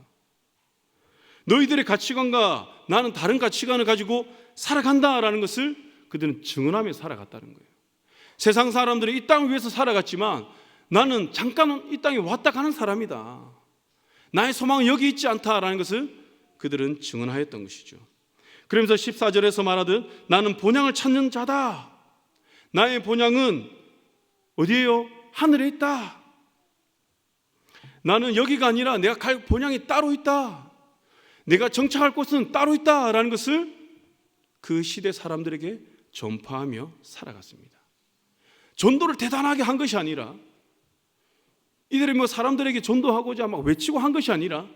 너희들의 가치관과 나는 다른 가치관을 가지고 살아간다라는 것을 그들은 증언하며 살아갔다는 거예요. 세상 사람들이 이 땅을 위해서 살아갔지만 나는 잠깐 이 땅에 왔다 가는 사람이다. 나의 소망은 여기 있지 않다라는 것을 그들은 증언하였던 것이죠. 그러면서 14절에서 말하듯 나는 본향을 찾는 자다. 나의 본향은 어디에요? 하늘에 있다. 나는 여기가 아니라 내가 갈 본향이 따로 있다. 내가 정착할 곳은 따로 있다라는 것을 그 시대 사람들에게 전파하며 살아갔습니다. 전도를 대단하게 한 것이 아니라 이들이 뭐 사람들에게 전도하고자 막 외치고 한 것이 아니라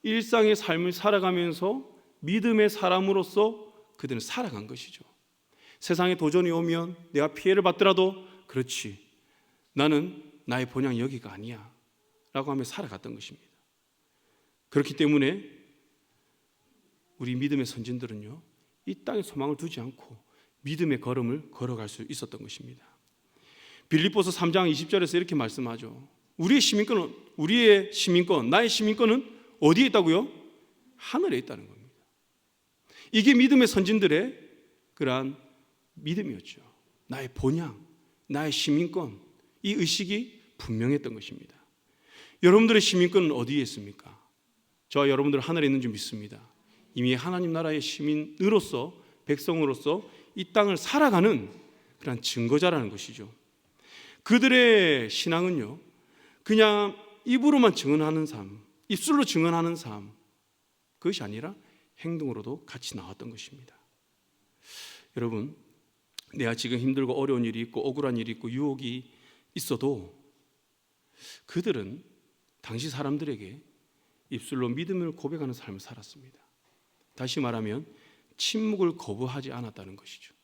일상의 삶을 살아가면서 믿음의 사람으로서 그들은 살아간 것이죠. 세상에 도전이 오면 내가 피해를 받더라도 그렇지, 나는 나의 본향이 여기가 아니야 라고 하며 살아갔던 것입니다. 그렇기 때문에 우리 믿음의 선진들은요, 이 땅에 소망을 두지 않고 믿음의 걸음을 걸어갈 수 있었던 것입니다. 빌립보서 3장 20절에서 이렇게 말씀하죠. 우리의 시민권, 나의 시민권은 어디에 있다고요? 하늘에 있다는 겁니다. 이게 믿음의 선진들의 그러한 믿음이었죠. 나의 본향, 나의 시민권, 이 의식이 분명했던 것입니다. 여러분들의 시민권은 어디에 있습니까? 저와 여러분들은 하늘에 있는 줄 믿습니다. 이미 하나님 나라의 시민으로서, 백성으로서 이 땅을 살아가는 그런 증거자라는 것이죠. 그들의 신앙은요, 그냥 입으로만 증언하는 삶, 입술로 증언하는 삶, 그것이 아니라 행동으로도 같이 나왔던 것입니다. 여러분, 내가 지금 힘들고 어려운 일이 있고 억울한 일이 있고 유혹이 있어도 그들은 당시 사람들에게 입술로 믿음을 고백하는 삶을 살았습니다. 다시 말하면 침묵을 거부하지 않았다는 것이죠.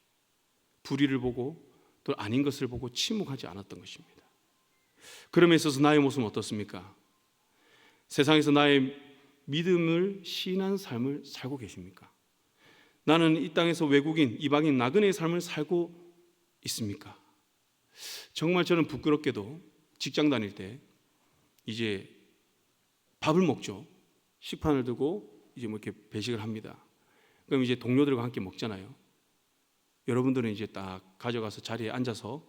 불의를 보고 또 아닌 것을 보고 침묵하지 않았던 것입니다. 그럼에 있어서 나의 모습은 어떻습니까? 세상에서 나의 믿음을 시인한 삶을 살고 계십니까? 나는 이 땅에서 외국인, 이방인, 나그네의 삶을 살고 있습니까? 정말 저는 부끄럽게도 직장 다닐 때 이제 밥을 먹죠. 식판을 두고 이제 뭐 이렇게 배식을 합니다. 그럼 이제 동료들과 함께 먹잖아요. 여러분들은 이제 딱 가져가서 자리에 앉아서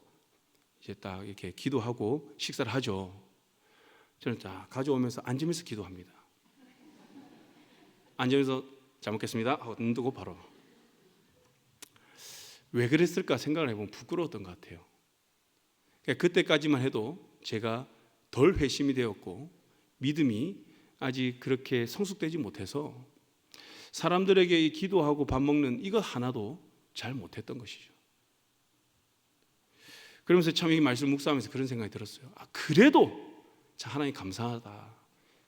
이제 딱 이렇게 기도하고 식사를 하죠. 저는 딱 가져오면서 앉으면서 기도합니다. 앉으면서 잘 먹겠습니다 하고 눈 뜨고 바로. 왜 그랬을까 생각을 해보면 부끄러웠던 것 같아요. 그러니까 그때까지만 해도 제가 덜 회심이 되었고 믿음이 아직 그렇게 성숙되지 못해서 사람들에게 이 기도하고 밥 먹는 이것 하나도 잘 못했던 것이죠. 그러면서 참 이 말씀 묵상하면서 그런 생각이 들었어요. 그래도 참 하나님 감사하다.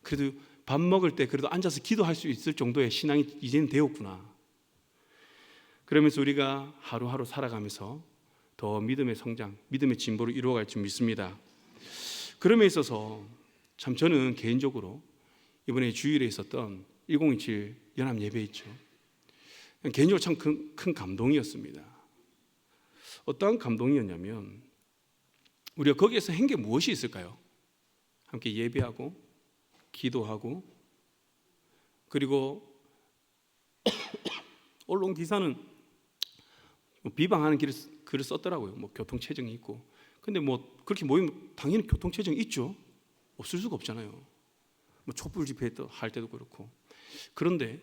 그래도 밥 먹을 때 그래도 앉아서 기도할 수 있을 정도의 신앙이 이제는 되었구나. 그러면서 우리가 하루하루 살아가면서 더 믿음의 성장, 믿음의 진보를 이루어갈 줄 믿습니다. 그럼에 있어서 참 저는 개인적으로 이번에 주일에 있었던 1027 연합 예배 있죠. 개인적으로 참 큰 감동이었습니다. 어떠한 감동이었냐면 우리가 거기에서 한 게 무엇이 있을까요? 함께 예배하고 기도하고 그리고 언론 기사는 비방하는 글을 썼더라고요. 뭐 교통체증이 있고. 근데 뭐 그렇게 모이면 당연히 교통체증이 있죠. 없을 수가 없잖아요. 뭐 촛불 집회 할 때도 그렇고. 그런데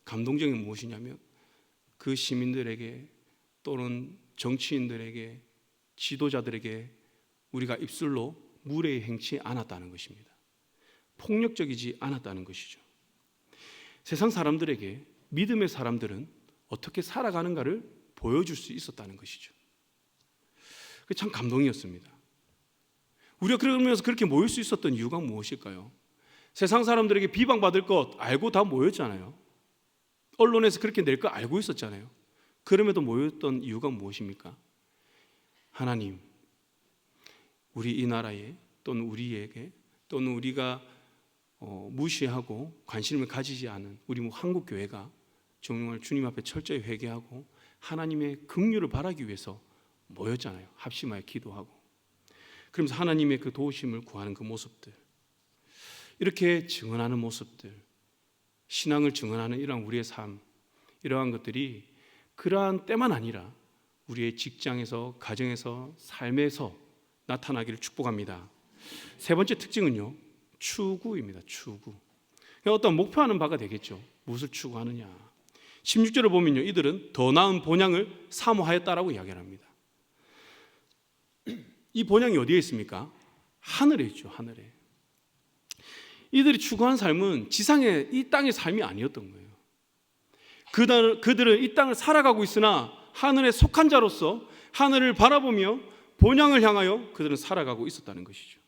감동적인 게 무엇이냐면 그 시민들에게 또는 정치인들에게 지도자들에게 우리가 입술로 무례히 행치 않았다는 것입니다. 폭력적이지 않았다는 것이죠. 세상 사람들에게 믿음의 사람들은 어떻게 살아가는가를 보여줄 수 있었다는 것이죠. 그게 참 감동이었습니다. 우리가 그러면서 그렇게 모일 수 있었던 이유가 무엇일까요? 세상 사람들에게 비방받을 것 알고 다 모였잖아요. 언론에서 그렇게 낼 거 알고 있었잖아요. 그럼에도 모였던 이유가 무엇입니까? 하나님, 우리 이 나라에 또는 우리에게 또는 우리가 무시하고 관심을 가지지 않은 우리 한국교회가 정말 주님 앞에 철저히 회개하고 하나님의 긍휼을 바라기 위해서 모였잖아요. 합심하여 기도하고 그러면서 하나님의 그 도우심을 구하는 그 모습들, 이렇게 증언하는 모습들, 신앙을 증언하는 이러한 우리의 삶, 이러한 것들이 그러한 때만 아니라 우리의 직장에서, 가정에서, 삶에서 나타나기를 축복합니다. 세 번째 특징은요, 추구입니다. 추구. 어떤 목표하는 바가 되겠죠. 무엇을 추구하느냐. 16절을 보면요, 이들은 더 나은 본향을 사모하였다라고 이야기를 합니다. 이 본향이 어디에 있습니까? 하늘에 있죠. 하늘에. 이들이 추구한 삶은 지상의 이 땅의 삶이 아니었던 거예요. 그들은 이 땅을 살아가고 있으나 하늘에 속한 자로서 하늘을 바라보며 본향을 향하여 그들은 살아가고 있었다는 것이죠.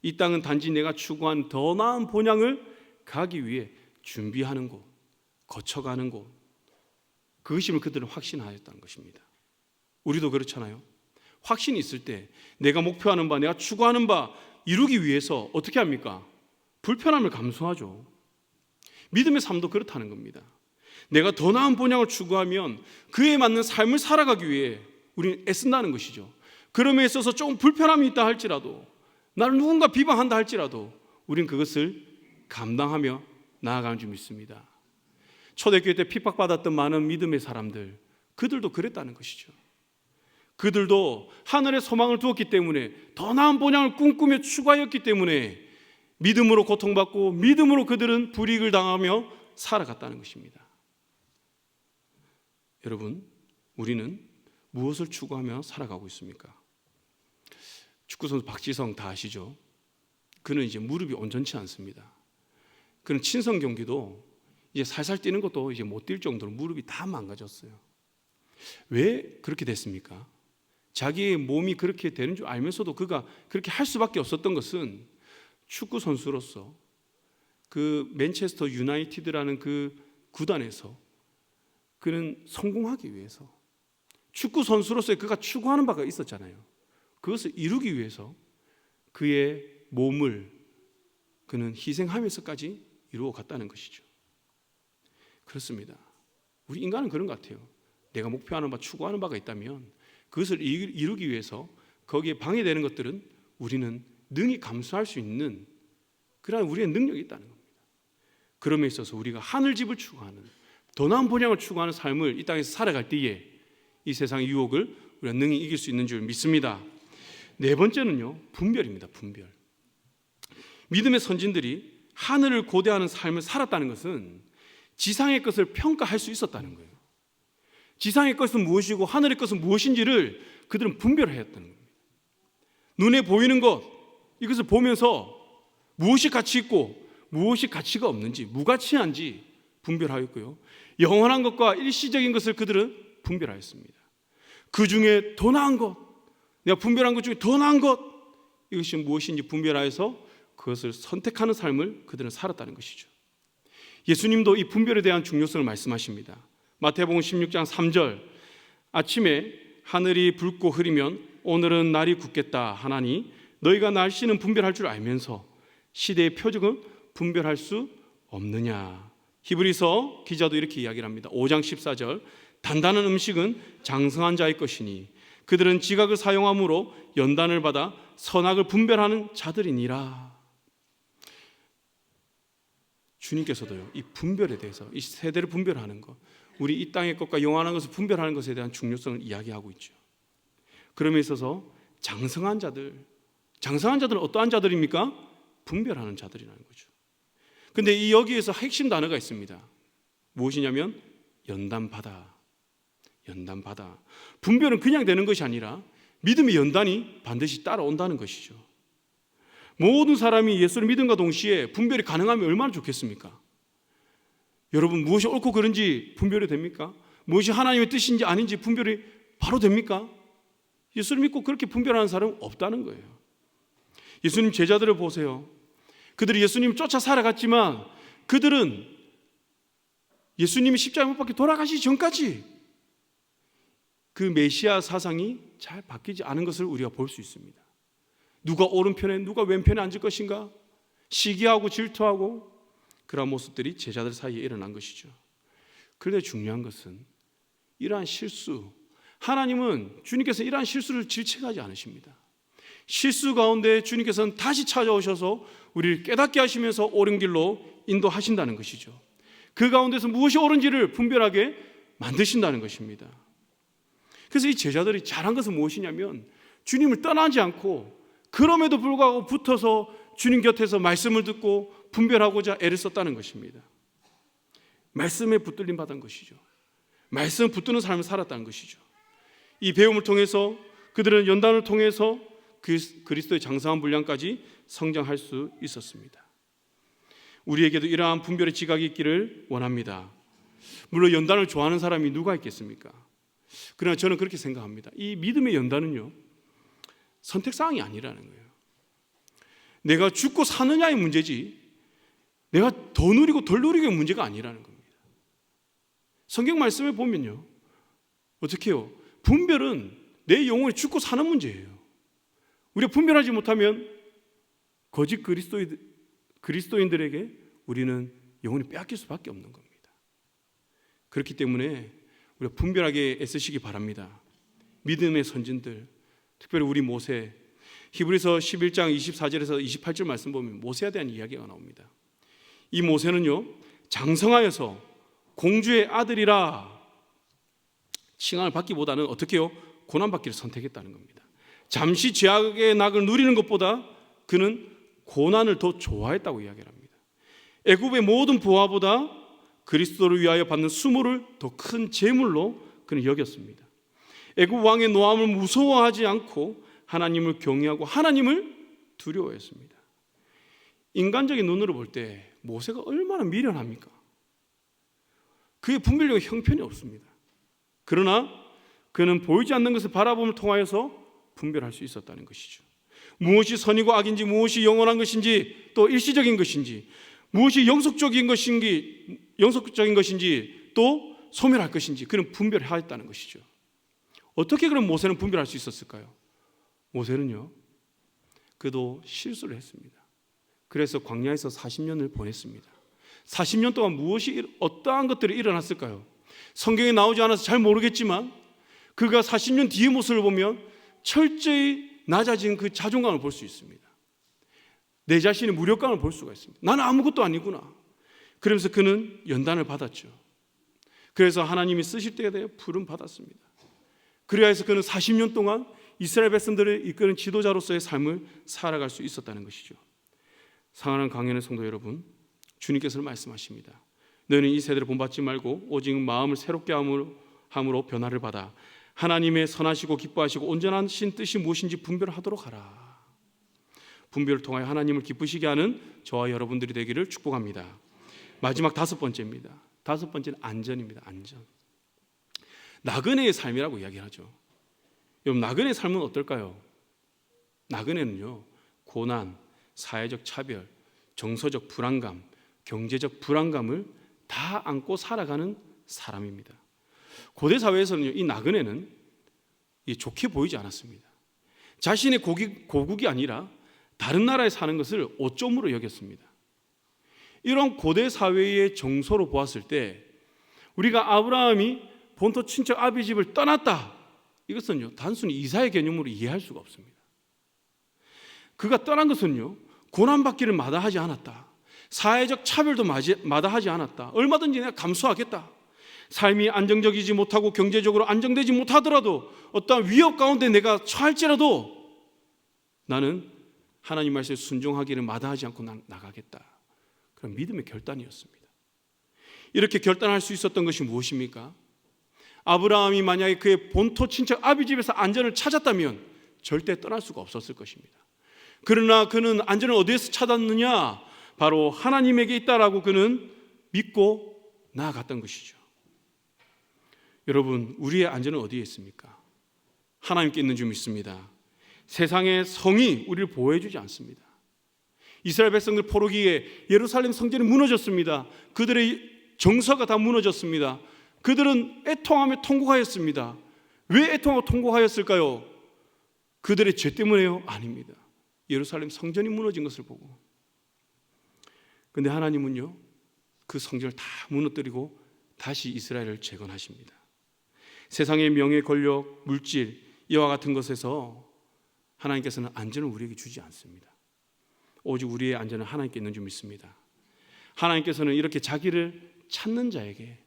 이 땅은 단지 내가 추구한 더 나은 본향을 가기 위해 준비하는 곳, 거쳐가는 곳, 그것임을 그들은 확신하였다는 것입니다. 우리도 그렇잖아요. 확신이 있을 때 내가 목표하는 바, 내가 추구하는 바 이루기 위해서 어떻게 합니까? 불편함을 감수하죠. 믿음의 삶도 그렇다는 겁니다. 내가 더 나은 본향을 추구하면 그에 맞는 삶을 살아가기 위해 우리는 애쓴다는 것이죠. 그럼에 있어서 조금 불편함이 있다 할지라도, 나를 누군가 비방한다 할지라도 우리는 그것을 감당하며 나아가는 줄 믿습니다. 초대교회 때 핍박받았던 많은 믿음의 사람들, 그들도 그랬다는 것이죠. 그들도 하늘에 소망을 두었기 때문에, 더 나은 본향을 꿈꾸며 추구하였기 때문에 믿음으로 고통받고 믿음으로 그들은 불이익을 당하며 살아갔다는 것입니다. 여러분, 우리는 무엇을 추구하며 살아가고 있습니까? 축구선수 박지성 다 아시죠? 그는 이제 무릎이 온전치 않습니다. 그는 친선 경기도 이제 살살 뛰는 것도 이제 못 뛸 정도로 무릎이 다 망가졌어요. 왜 그렇게 됐습니까? 자기의 몸이 그렇게 되는 줄 알면서도 그가 그렇게 할 수밖에 없었던 것은 축구 선수로서 그 맨체스터 유나이티드라는 그 구단에서 그는 성공하기 위해서, 축구 선수로서의 그가 추구하는 바가 있었잖아요. 그것을 이루기 위해서 그의 몸을 그는 희생하면서까지 이루어 갔다는 것이죠. 그렇습니다. 우리 인간은 그런 것 같아요. 내가 목표하는 바, 추구하는 바가 있다면 그것을 이루기 위해서 거기에 방해되는 것들은 우리는 능히 감수할 수 있는 그러한 우리의 능력이 있다는 겁니다. 그럼에 있어서 우리가 하늘집을 추구하는, 더 나은 본향을 추구하는 삶을 이 땅에서 살아갈 때에 이 세상의 유혹을 우리가 능히 이길 수 있는 줄 믿습니다. 네 번째는요, 분별입니다. 분별. 믿음의 선진들이 하늘을 고대하는 삶을 살았다는 것은 지상의 것을 평가할 수 있었다는 거예요. 지상의 것은 무엇이고 하늘의 것은 무엇인지를 그들은 분별하였다는 겁니다. 눈에 보이는 것, 이것을 보면서 무엇이 가치 있고 무엇이 가치가 없는지, 무가치한지 분별하였고요. 영원한 것과 일시적인 것을 그들은 분별하였습니다. 그 중에 더 나은 것, 내가 분별한 것 중에 더 나은 것, 이것이 무엇인지 분별하여서 그것을 선택하는 삶을 그들은 살았다는 것이죠. 예수님도 이 분별에 대한 중요성을 말씀하십니다. 마태복음 16장 3절, 아침에 하늘이 붉고 흐리면 오늘은 날이 굳겠다 하나니 너희가 날씨는 분별할 줄 알면서 시대의 표적은 분별할 수 없느냐. 히브리서 기자도 이렇게 이야기를 합니다. 5장 14절, 단단한 음식은 장성한 자의 것이니 그들은 지각을 사용함으로 연단을 받아 선악을 분별하는 자들이니라. 주님께서도요, 이 분별에 대해서, 이 세대를 분별하는 것, 우리 이 땅의 것과 영원한 것을 분별하는 것에 대한 중요성을 이야기하고 있죠. 그럼에 있어서 장성한 자들은 어떠한 자들입니까? 분별하는 자들이라는 거죠. 근데 이 여기에서 핵심 단어가 있습니다. 무엇이냐면 연단받아. 분별은 그냥 되는 것이 아니라 믿음의 연단이 반드시 따라온다는 것이죠. 모든 사람이 예수를 믿음과 동시에 분별이 가능하면 얼마나 좋겠습니까? 여러분, 무엇이 옳고 그른지 분별이 됩니까? 무엇이 하나님의 뜻인지 아닌지 분별이 바로 됩니까? 예수를 믿고 그렇게 분별하는 사람은 없다는 거예요. 예수님 제자들을 보세요. 그들이 예수님 쫓아 살아갔지만 그들은 예수님이 십자가에 못 박혀 돌아가시기 전까지 그 메시아 사상이 잘 바뀌지 않은 것을 우리가 볼 수 있습니다. 누가 오른편에 누가 왼편에 앉을 것인가 시기하고 질투하고 그러한 모습들이 제자들 사이에 일어난 것이죠. 그런데 중요한 것은 이러한 실수, 하나님은 주님께서 이러한 실수를 질책하지 않으십니다. 실수 가운데 주님께서는 다시 찾아오셔서 우리를 깨닫게 하시면서 옳은 길로 인도하신다는 것이죠. 그 가운데서 무엇이 옳은지를 분별하게 만드신다는 것입니다. 그래서 이 제자들이 잘한 것은 무엇이냐면 주님을 떠나지 않고 그럼에도 불구하고 붙어서 주님 곁에서 말씀을 듣고 분별하고자 애를 썼다는 것입니다. 말씀에 붙들림 받은 것이죠. 말씀을 붙드는 삶을 살았다는 것이죠. 이 배움을 통해서 그들은 연단을 통해서 그리스도의 장성한 분량까지 성장할 수 있었습니다. 우리에게도 이러한 분별의 지각이 있기를 원합니다. 물론 연단을 좋아하는 사람이 누가 있겠습니까? 그러나 저는 그렇게 생각합니다. 이 믿음의 연단은요, 선택사항이 아니라는 거예요. 내가 죽고 사느냐의 문제지 내가 더 누리고 덜 누리고의 문제가 아니라는 겁니다. 성경 말씀에 보면요, 어떻게 해요? 분별은 내 영혼이 죽고 사는 문제예요. 우리가 분별하지 못하면 거짓 그리스도인들에게 우리는 영혼이 빼앗길 수밖에 없는 겁니다. 그렇기 때문에 우리가 분별하게 애쓰시기 바랍니다. 믿음의 선진들, 특별히 우리 모세, 히브리서 11장 24절에서 28절 말씀 보면 모세에 대한 이야기가 나옵니다. 이 모세는요, 장성하여서 공주의 아들이라 칭함을 받기보다는 어떻게 해요? 고난받기를 선택했다는 겁니다. 잠시 죄악의 낙을 누리는 것보다 그는 고난을 더 좋아했다고 이야기를 합니다. 애굽의 모든 부하보다 그리스도를 위하여 받는 수모를 더 큰 재물로 그는 여겼습니다. 애굽 왕의 노함을 무서워하지 않고 하나님을 경외하고 하나님을 두려워했습니다. 인간적인 눈으로 볼 때 모세가 얼마나 미련합니까? 그의 분별력에 형편이 없습니다. 그러나 그는 보이지 않는 것을 바라봄을 통하여서 분별할 수 있었다는 것이죠. 무엇이 선이고 악인지, 무엇이 영원한 것인지, 또 일시적인 것인지, 무엇이 영속적인 것인지, 또 소멸할 것인지 그는 분별하였다는 것이죠. 어떻게 그럼 모세는 분별할 수 있었을까요? 모세는요, 그도 실수를 했습니다. 그래서 광야에서 40년을 보냈습니다. 40년 동안 어떠한 것들이 일어났을까요? 성경에 나오지 않아서 잘 모르겠지만 그가 40년 뒤의 모습을 보면 철저히 낮아진 그 자존감을 볼 수 있습니다. 내 자신의 무력감을 볼 수가 있습니다. 나는 아무것도 아니구나. 그러면서 그는 연단을 받았죠. 그래서 하나님이 쓰실 때에 대해 부름 받았습니다. 그래야 해서 그는 40년 동안 이스라엘 백성들을 이끄는 지도자로서의 삶을 살아갈 수 있었다는 것이죠. 사랑하는 강연의 성도 여러분, 주님께서 말씀하십니다. 너희는 이 세대를 본받지 말고 오직 마음을 새롭게 함으로 변화를 받아 하나님의 선하시고 기뻐하시고 온전하신 뜻이 무엇인지 분별하도록 하라. 분별을 통하여 하나님을 기쁘시게 하는 저와 여러분들이 되기를 축복합니다. 마지막 5번째입니다. 5번째는 안전입니다. 안전. 나그네의 삶이라고 이야기하죠. 여러분, 나그네의 삶은 어떨까요? 나그네는요, 고난, 사회적 차별, 정서적 불안감, 경제적 불안감을 다 안고 살아가는 사람입니다. 고대 사회에서는요, 이 나그네는 좋게 보이지 않았습니다. 자신의 고국이 아니라 다른 나라에 사는 것을 오점으로 여겼습니다. 이런 고대 사회의 정서로 보았을 때 우리가 아브라함이 본토 친척 아비 집을 떠났다, 이것은요 단순히 이사의 개념으로 이해할 수가 없습니다. 그가 떠난 것은요 고난받기를 마다하지 않았다, 사회적 차별도 마다하지 않았다, 얼마든지 내가 감수하겠다, 삶이 안정적이지 못하고 경제적으로 안정되지 못하더라도 어떠한 위협 가운데 내가 처할지라도 나는 하나님 말씀에 순종하기를 마다하지 않고 나가겠다, 그런 믿음의 결단이었습니다. 이렇게 결단할 수 있었던 것이 무엇입니까? 아브라함이 만약에 그의 본토 친척 아비 집에서 안전을 찾았다면 절대 떠날 수가 없었을 것입니다. 그러나 그는 안전을 어디에서 찾았느냐? 바로 하나님에게 있다라고 그는 믿고 나아갔던 것이죠. 여러분, 우리의 안전은 어디에 있습니까? 하나님께 있는 줄 믿습니다. 세상의 성이 우리를 보호해 주지 않습니다. 이스라엘 백성들 포로기에 예루살렘 성전이 무너졌습니다. 그들의 정서가 다 무너졌습니다. 그들은 애통하며 통곡하였습니다. 왜 애통하고 통곡하였을까요? 그들의 죄 때문에요? 아닙니다. 예루살렘 성전이 무너진 것을 보고. 그런데 하나님은요 그 성전을 다 무너뜨리고 다시 이스라엘을 재건하십니다. 세상의 명예, 권력, 물질 이와 같은 것에서 하나님께서는 안전을 우리에게 주지 않습니다. 오직 우리의 안전은 하나님께 있는 줄 믿습니다. 하나님께서는 이렇게 자기를 찾는 자에게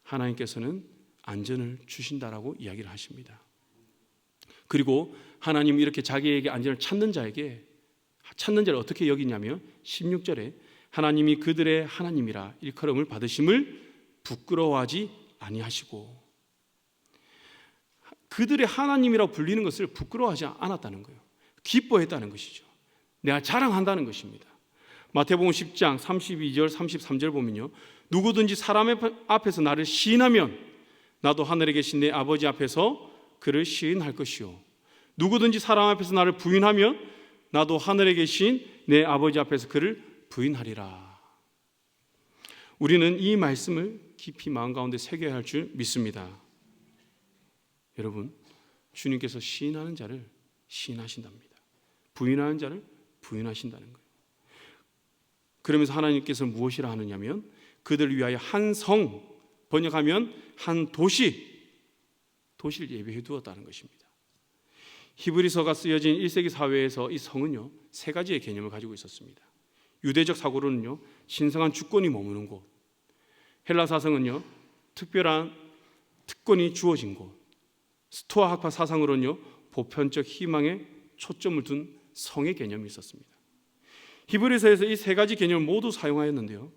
하나님께서는 안전을 주신다라고 이야기를 하십니다. 그리고 하나님이 이렇게 자기에게 안전을 찾는 자에게 찾는 자를 어떻게 여기냐면 16절에 하나님이 그들의 하나님이라 일컬음을 받으심을 부끄러워하지 아니하시고, 그들의 하나님이라고 불리는 것을 부끄러워하지 않았다는 거예요. 기뻐했다는 것이죠. 내가 자랑한다는 것입니다. 마태복음 10장 32절 33절 보면요, 누구든지 사람 앞에서 나를 시인하면 나도 하늘에 계신 내 아버지 앞에서 그를 시인할 것이요, 누구든지 사람 앞에서 나를 부인하면 나도 하늘에 계신 내 아버지 앞에서 그를 부인하리라. 우리는 이 말씀을 깊이 마음 가운데 새겨야 할 줄 믿습니다. 여러분, 주님께서 시인하는 자를 시인하신답니다. 부인하는 자를 부인하신다는 거예요. 그러면서 하나님께서 무엇이라 하느냐면 그들을 위하여 한 성, 번역하면 한 도시를 예비해 두었다는 것입니다. 히브리서가 쓰여진 1세기 사회에서 이 성은요 3가지의 개념을 가지고 있었습니다. 유대적 사고로는요 신성한 주권이 머무는 곳, 헬라 사상은요 특별한 특권이 주어진 곳, 스토아 학파 사상으로는요 보편적 희망에 초점을 둔 성의 개념이 있었습니다. 히브리서에서 이 3가지 개념을 모두 사용하였는데요,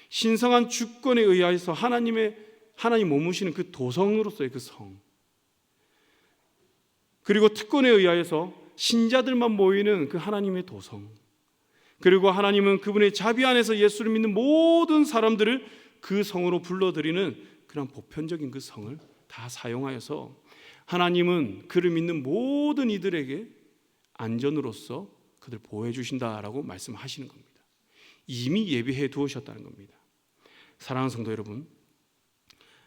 신성한 주권에 의하여서 하나님 머무시는 그 도성으로서의 그 성, 그리고 특권에 의하여서 신자들만 모이는 그 하나님의 도성, 그리고 하나님은 그분의 자비 안에서 예수를 믿는 모든 사람들을 그 성으로 불러들이는 그런 보편적인 그 성을 다 사용하여서 하나님은 그를 믿는 모든 이들에게 안전으로서 그들 보호해 주신다라고 말씀하시는 겁니다. 이미 예비해 두으셨다는 겁니다. 사랑하는 성도 여러분,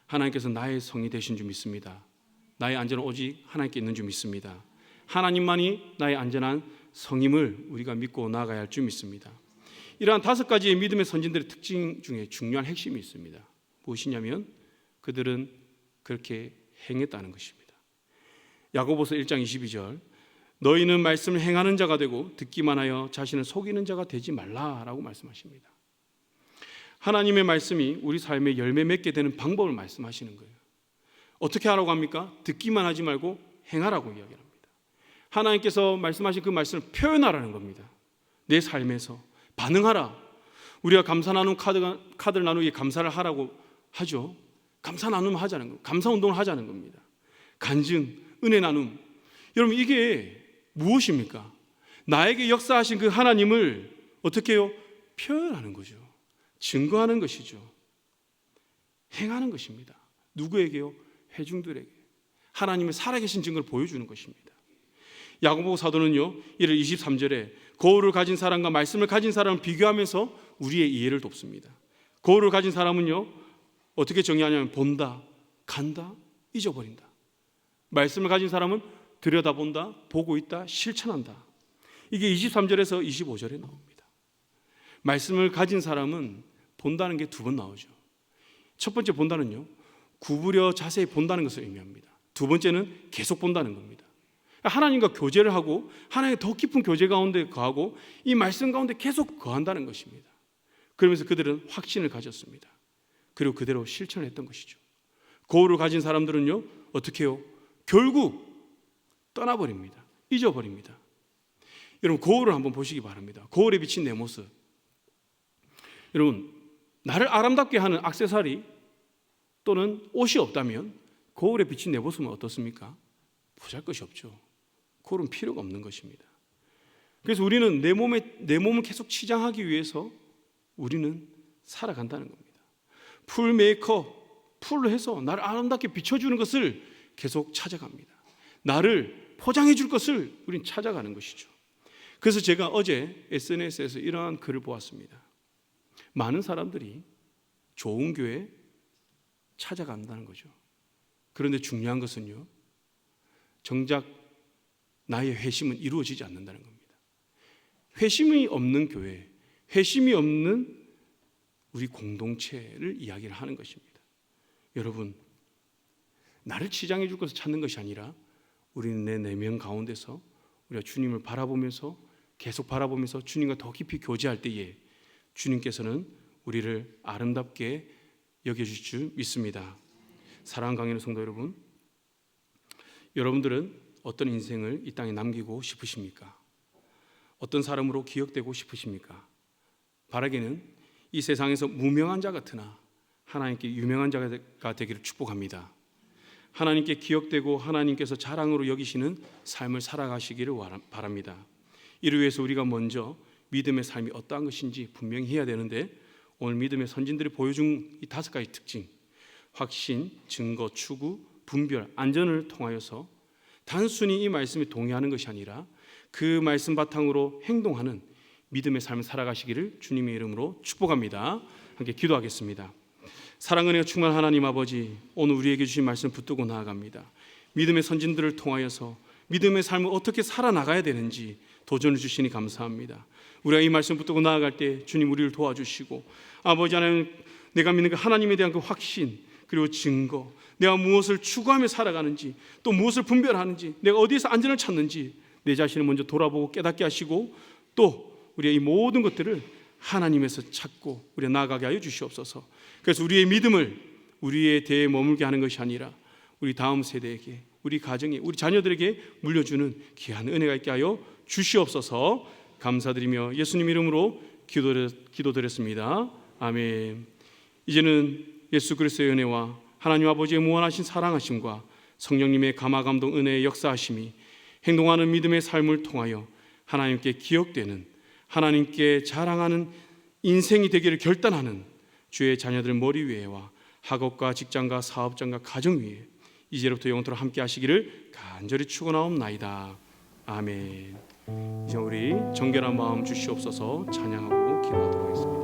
하나님께서 나의 성이 되신 줄 믿습니다. 나의 안전은 오직 하나님께 있는 줄 믿습니다. 하나님만이 나의 안전한 성임을 우리가 믿고 나아가야 할 줄 믿습니다. 이러한 5가지의 믿음의 선진들의 특징 중에 중요한 핵심이 있습니다. 무엇이냐면 그들은 그렇게 행했다는 것입니다. 야고보서 1장 22절, 너희는 말씀을 행하는 자가 되고 듣기만 하여 자신을 속이는 자가 되지 말라라고 말씀하십니다. 하나님의 말씀이 우리 삶에 열매 맺게 되는 방법을 말씀하시는 거예요. 어떻게 하라고 합니까? 듣기만 하지 말고 행하라고 이야기합니다. 하나님께서 말씀하신 그 말씀을 표현하라는 겁니다. 내 삶에서 반응하라. 우리가 감사 나눔 카드를 나누기 감사를 하라고 하죠. 감사 나눔 하자는 겁니다. 감사 운동을 하자는 겁니다. 간증, 은혜 나눔. 여러분 이게 무엇입니까? 나에게 역사하신 그 하나님을 어떻게 해요? 표현하는 거죠. 증거하는 것이죠. 행하는 것입니다. 누구에게요? 회중들에게. 하나님의 살아계신 증거를 보여주는 것입니다. 야고보 사도는요 1월 23절에 거울을 가진 사람과 말씀을 가진 사람을 비교하면서 우리의 이해를 돕습니다. 거울을 가진 사람은요 어떻게 정의하냐면 본다, 간다, 잊어버린다. 말씀을 가진 사람은 들여다본다, 보고 있다, 실천한다. 이게 23절에서 25절에 나옵니다. 말씀을 가진 사람은 본다는 게 두 번 나오죠. 첫 번째 본다는요 구부려 자세히 본다는 것을 의미합니다. 두 번째는 계속 본다는 겁니다. 하나님과 교제를 하고 하나님의 더 깊은 교제 가운데 거하고 이 말씀 가운데 계속 거한다는 것입니다. 그러면서 그들은 확신을 가졌습니다. 그리고 그대로 실천을 했던 것이죠. 거울을 가진 사람들은요 어떻게 해요? 결국 떠나버립니다. 잊어버립니다. 여러분 거울을 한번 보시기 바랍니다. 거울에 비친 내 모습. 여러분 나를 아름답게 하는 액세서리 또는 옷이 없다면 거울에 비친 내 모습은 어떻습니까? 보잘것이 없죠. 거울은 필요가 없는 것입니다. 그래서 우리는 내 몸을 계속 치장하기 위해서 우리는 살아간다는 겁니다. 풀 메이크업, 풀로 해서 나를 아름답게 비춰주는 것을 계속 찾아갑니다. 나를 포장해 줄 것을 우리는 찾아가는 것이죠. 그래서 제가 어제 SNS에서 이러한 글을 보았습니다. 많은 사람들이 좋은 교회 찾아간다는 거죠. 그런데 중요한 것은요 정작 나의 회심은 이루어지지 않는다는 겁니다. 회심이 없는 교회, 회심이 없는 우리 공동체를 이야기를 하는 것입니다. 여러분 나를 치장해 줄 것을 찾는 것이 아니라 우리는 내 내면 가운데서 우리가 주님을 바라보면서 계속 바라보면서 주님과 더 깊이 교제할 때에 주님께서는 우리를 아름답게 여겨주실 줄 믿습니다. 사랑하는 강연의 성도 여러분, 여러분들은 어떤 인생을 이 땅에 남기고 싶으십니까? 어떤 사람으로 기억되고 싶으십니까? 바라기는 이 세상에서 무명한 자 같으나 하나님께 유명한 자가 되기를 축복합니다. 하나님께 기억되고 하나님께서 자랑으로 여기시는 삶을 살아가시기를 바랍니다. 이를 위해서 우리가 먼저 믿음의 삶이 어떠한 것인지 분명히 해야 되는데 오늘 믿음의 선진들이 보여준 이 5가지 특징, 확신, 증거, 추구, 분별, 안전을 통하여서 단순히 이 말씀에 동의하는 것이 아니라 그 말씀 바탕으로 행동하는 믿음의 삶을 살아가시기를 주님의 이름으로 축복합니다. 함께 기도하겠습니다. 사랑 은혜가 충만한 하나님 아버지, 오늘 우리에게 주신 말씀 붙들고 나아갑니다. 믿음의 선진들을 통하여서 믿음의 삶을 어떻게 살아나가야 되는지 도전을 주시니 감사합니다. 우리가 이 말씀 붙들고 나아갈 때 주님 우리를 도와주시고 아버지 하나님, 내가 믿는 그 하나님에 대한 그 확신 그리고 증거, 내가 무엇을 추구하며 살아가는지 또 무엇을 분별하는지 내가 어디에서 안전을 찾는지 내 자신을 먼저 돌아보고 깨닫게 하시고 또 우리의 이 모든 것들을 하나님에서 찾고 우리가 나아가게 하여 주시옵소서. 그래서 우리의 믿음을 우리의 대에 머물게 하는 것이 아니라 우리 다음 세대에게, 우리 가정에, 우리 자녀들에게 물려주는 귀한 은혜가 있게 하여 주시옵소서. 감사드리며 예수님 이름으로 기도드렸습니다. 아멘. 이제는 예수 그리스도의 은혜와 하나님 아버지의 무한하신 사랑하심과 성령님의 감화감동 은혜의 역사하심이 행동하는 믿음의 삶을 통하여 하나님께 기억되는, 하나님께 자랑하는 인생이 되기를 결단하는 주의 자녀들 머리 위에와 학업과 직장과 사업장과 가정 위에 이제부터 영원토록 함께 하시기를 간절히 축원하옵나이다. 아멘. 이제 우리 정결한 마음 주시옵소서. 찬양하고 기도하도록 하겠습니다.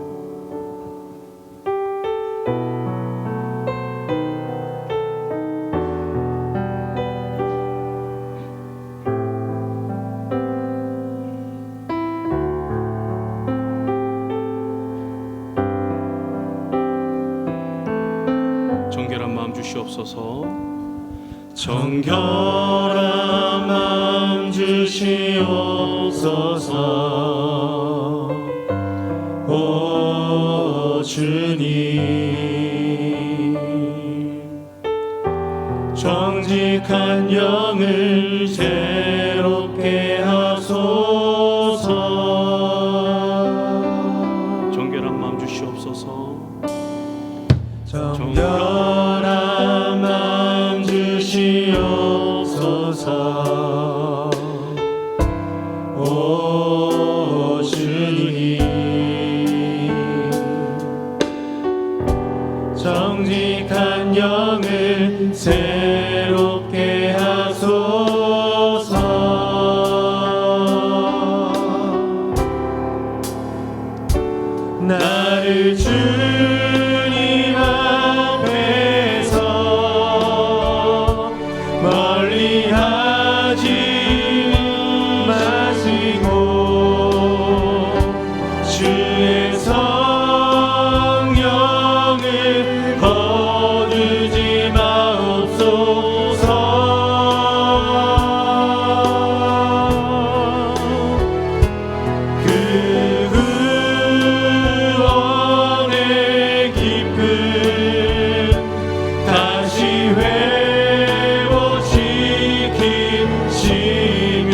정결한 마음 주시옵소서. 정결한 마음 주시옵소서. 오 주님, 정직한 영을 새롭게 하소서. 정결한 마음 주시옵소서. 정결한 주시옵소서. 오 주님, 정직한 영을 새롭게 하소서. 나를 주님 앞에서 멀리하지 마시고 주의 성령을 거두지 마옵소서. 그 구원의 기쁨 다시 회복시키시며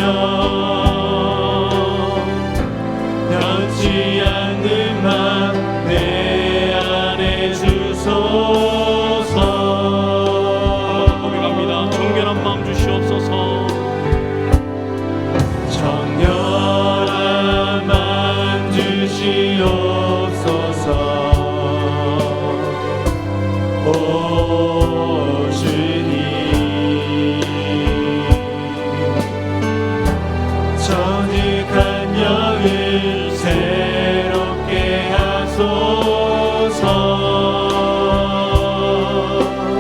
변치 않는 맘 내 안에 주소서. 고백합니다. 정결한 마음 주시옵소서. 정결한 마음 주시옵소서. 오 주님, 정직한 영을 새롭게 하소서.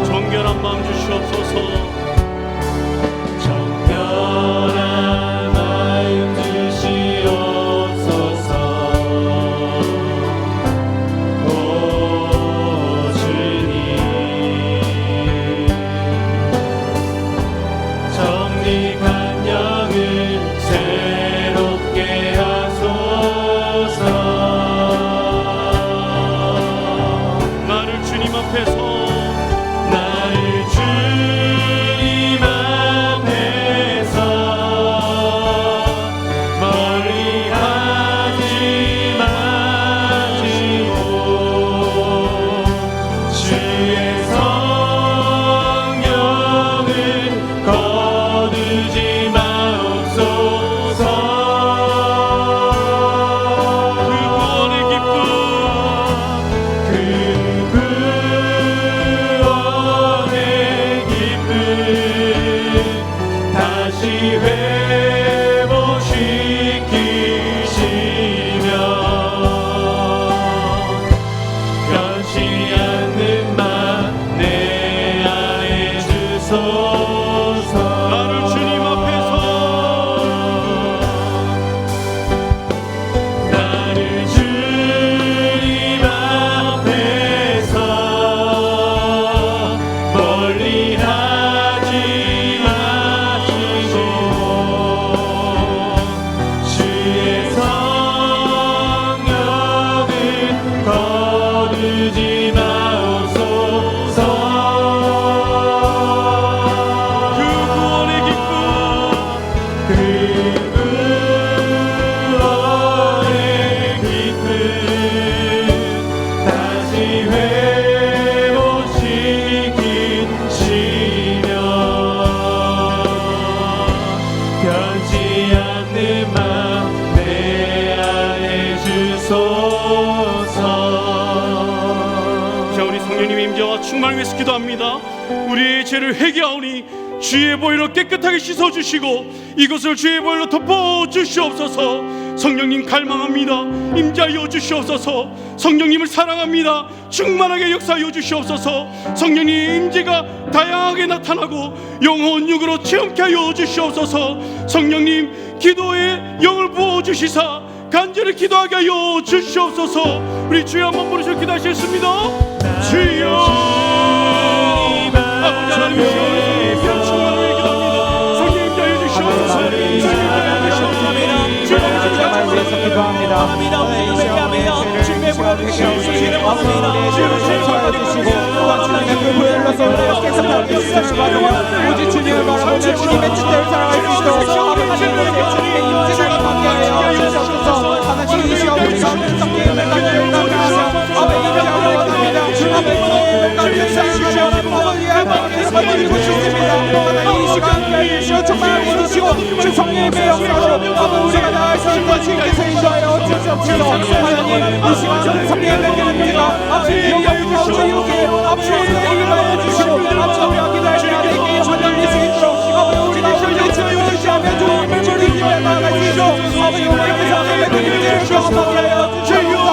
정결한 마음 주시옵소서. 정결한 마음 주시옵소서. 오 주님, 정직한 영을 새롭게 하소서. 나를 주님 앞에서 나를 주님 앞에서 멀리하지 마시고 주의 성령을 거두지 마옵소서. 그 구원의 기쁨 그 구원의 기쁨 다시 회복시키시며 변치 않는 맘 내 안에 주소서. 나를 주님 앞에서 나를 주님 앞에서 멀리하지 마시고 주의 성령을 거두지 마옵소서. 그 구원의 기쁨 그 구원의 기쁨 다시 회복시키시며 변치 않는 맘 내 안에 주소서. 자, 우리 성령님 임재와 충만을 위해서 기도합니다. 우리의 죄를 회개하오니 주의 보혈로 깨끗하게 씻어주시고 이것을 주의 보혈로 덮어주시옵소서. 성령님 갈망합니다. 임재하여 주시옵소서. 성령님을 사랑합니다. 충만하게 역사하여 주시옵소서. 성령님 임재가 다양하게 나타나고 영혼 육으로 체험케 하여 주시옵소서. 성령님 기도에 영을 부어주시사 간절히 기도하게 하여 주시옵소서. 우리 주여 한번 부르셔 기도하시겠습니다. 주여 아버지 하나님 주여 충만하게 기도합니다. 성령 임재하여 주시옵소서. 기도합니다. 주님의 보혈을 주시옵소서. 또한 주님의 그 보혈로서 우리의 깨끗함을 주시옵소서. 오직 주님을 바라보며 주님의 뜻대로 살아갈 수 있도록 하나님의 주님의 임재를 함께하여 주시옵소서. 하나님이시여 우리 가운데 섞여 있는 가운데 하셔 아버지 이름으로 기도합니다. 아버지 가운데 사랑하며 아버지 하나님께서 받으시고 싶습니다. 하나님 이 시간 하여 주시고 정말 원하시고 주 성령님의 역사로 아버지 우리가 나아갈 수 있는 주님께서 인도하여 주시옵소서. 하나님 이 시간 성령의 명령입니다. 아버지 영광 주시고 이렇게 아버지 우리에게 하여 주시고 아버지 우리가 기도할 때 하나님께 전달될 수 있도록 아버지 우리가 우리의 주님을 의지하며 주님을 부르짖으며 나아갈 수 있도록 아버지 우리에게 성령의 능력을 경험하게 하여 주시옵소서.